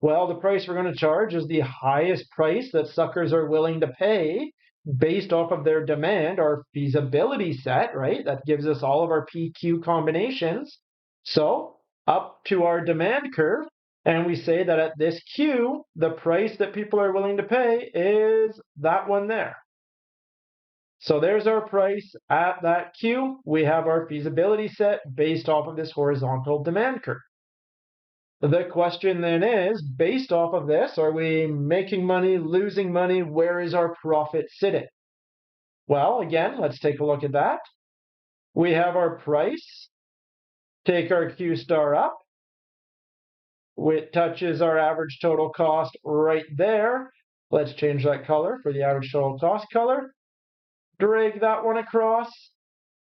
Well, the price we're going to charge is the highest price that suckers are willing to pay based off of their demand, our feasibility set, right? That gives us all of our PQ combinations. So up to our demand curve, and we say that at this Q, the price that people are willing to pay is that one there. So there's our price at that Q. We have our feasibility set based off of this horizontal demand curve. The question then is, based off of this, are we making money, losing money? Where is our profit sitting? Well, again, let's take a look at that. We have our price, take our Q star up. It touches our average total cost right there. Let's change that color for the average total cost color. drag that one across,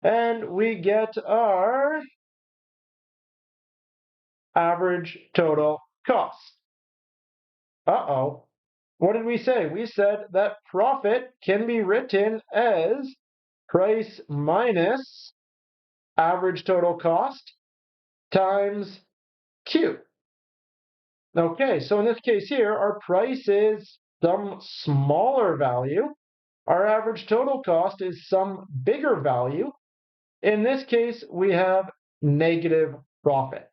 and we get our average total cost. Uh-oh. What did we say? We said that profit can be written as price minus average total cost times Q. Okay, so in this case here, our price is some smaller value. Our average total cost is some bigger value. In this case, we have negative profit.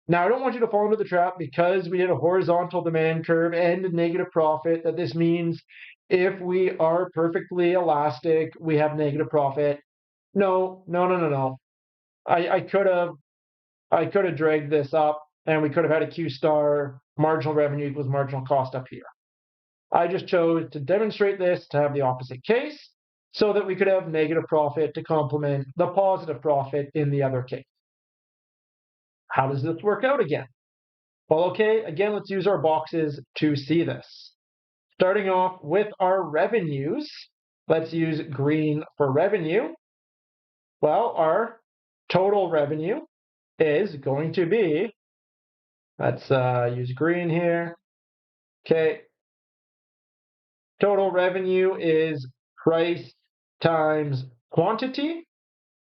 Now, I don't want you to fall into the trap because we did a horizontal demand curve and a negative profit that this means if we are perfectly elastic, we have negative profit. No, no, no, no, no. I could have dragged this up and we could have had a Q star marginal revenue equals marginal cost up here. I just chose to demonstrate this to have the opposite case so that we could have negative profit to complement the positive profit in the other case. How does this work out again? Well, okay, again, let's use our boxes to see this. Starting off with our revenues, let's use green for revenue. Well, our total revenue is going to be, let's use green here. Okay, total revenue is price times quantity.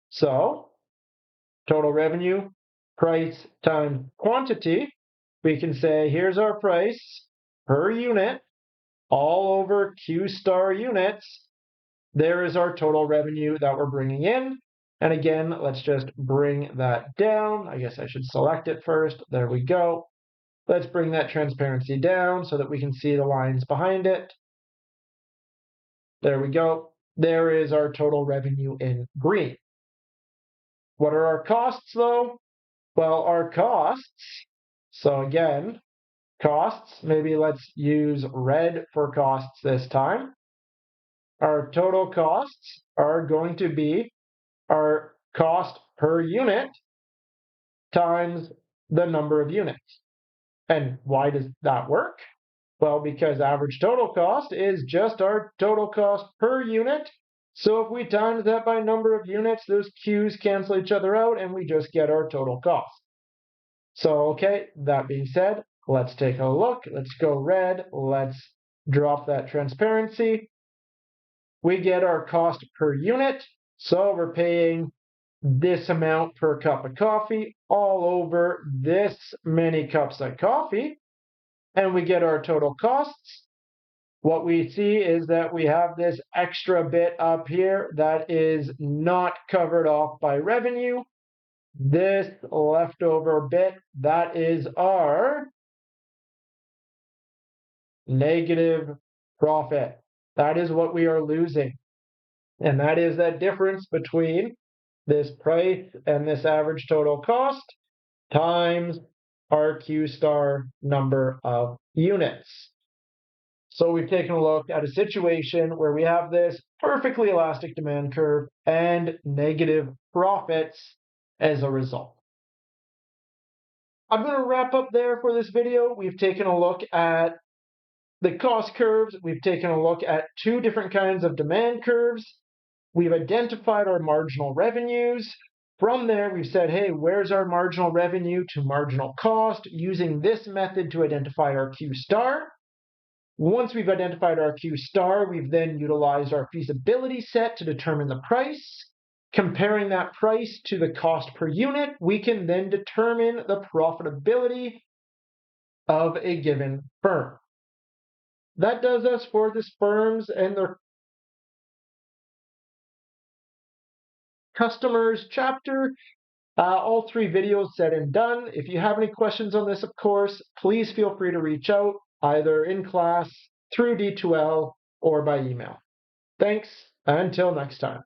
So, total revenue, price times quantity. We can say, here's our price per unit all over Q star units. There is our total revenue that we're bringing in. And again, let's just bring that down. I guess I should select it first. There we go. Let's bring that transparency down so that we can see the lines behind it. There we go. There is our total revenue in green. What are our costs though? Well, our costs, so again, costs, maybe let's use red for costs this time. Our total costs are going to be our cost per unit times the number of units. And why does that work? Well, because average total cost is just our total cost per unit. So if we times that by number of units, those Q's cancel each other out and we just get our total cost. So, okay, that being said, let's take a look. Let's go red. Let's drop that transparency. We get our cost per unit. So we're paying this amount per cup of coffee all over this many cups of coffee. And we get our total costs. What we see is that we have this extra bit up here that is not covered off by revenue. This leftover bit, that is our negative profit. That is what we are losing. And that is that difference between this price and this average total cost times our Q star number of units. So we've taken a look at a situation where we have this perfectly elastic demand curve and negative profits as a result. I'm going to wrap up there for this video. We've taken a look at the cost curves. We've taken a look at two different kinds of demand curves. We've identified our marginal revenues. From there, we've said, hey, where's our marginal revenue to marginal cost using this method to identify our Q star. Once we've identified our Q star, we've then utilized our feasibility set to determine the price. Comparing that price to the cost per unit, we can then determine the profitability of a given firm. That does us for the firms and their customers chapter. All three videos said and done. If you have any questions on this, of course, please feel free to reach out either in class, through D2L, or by email. Thanks, until next time.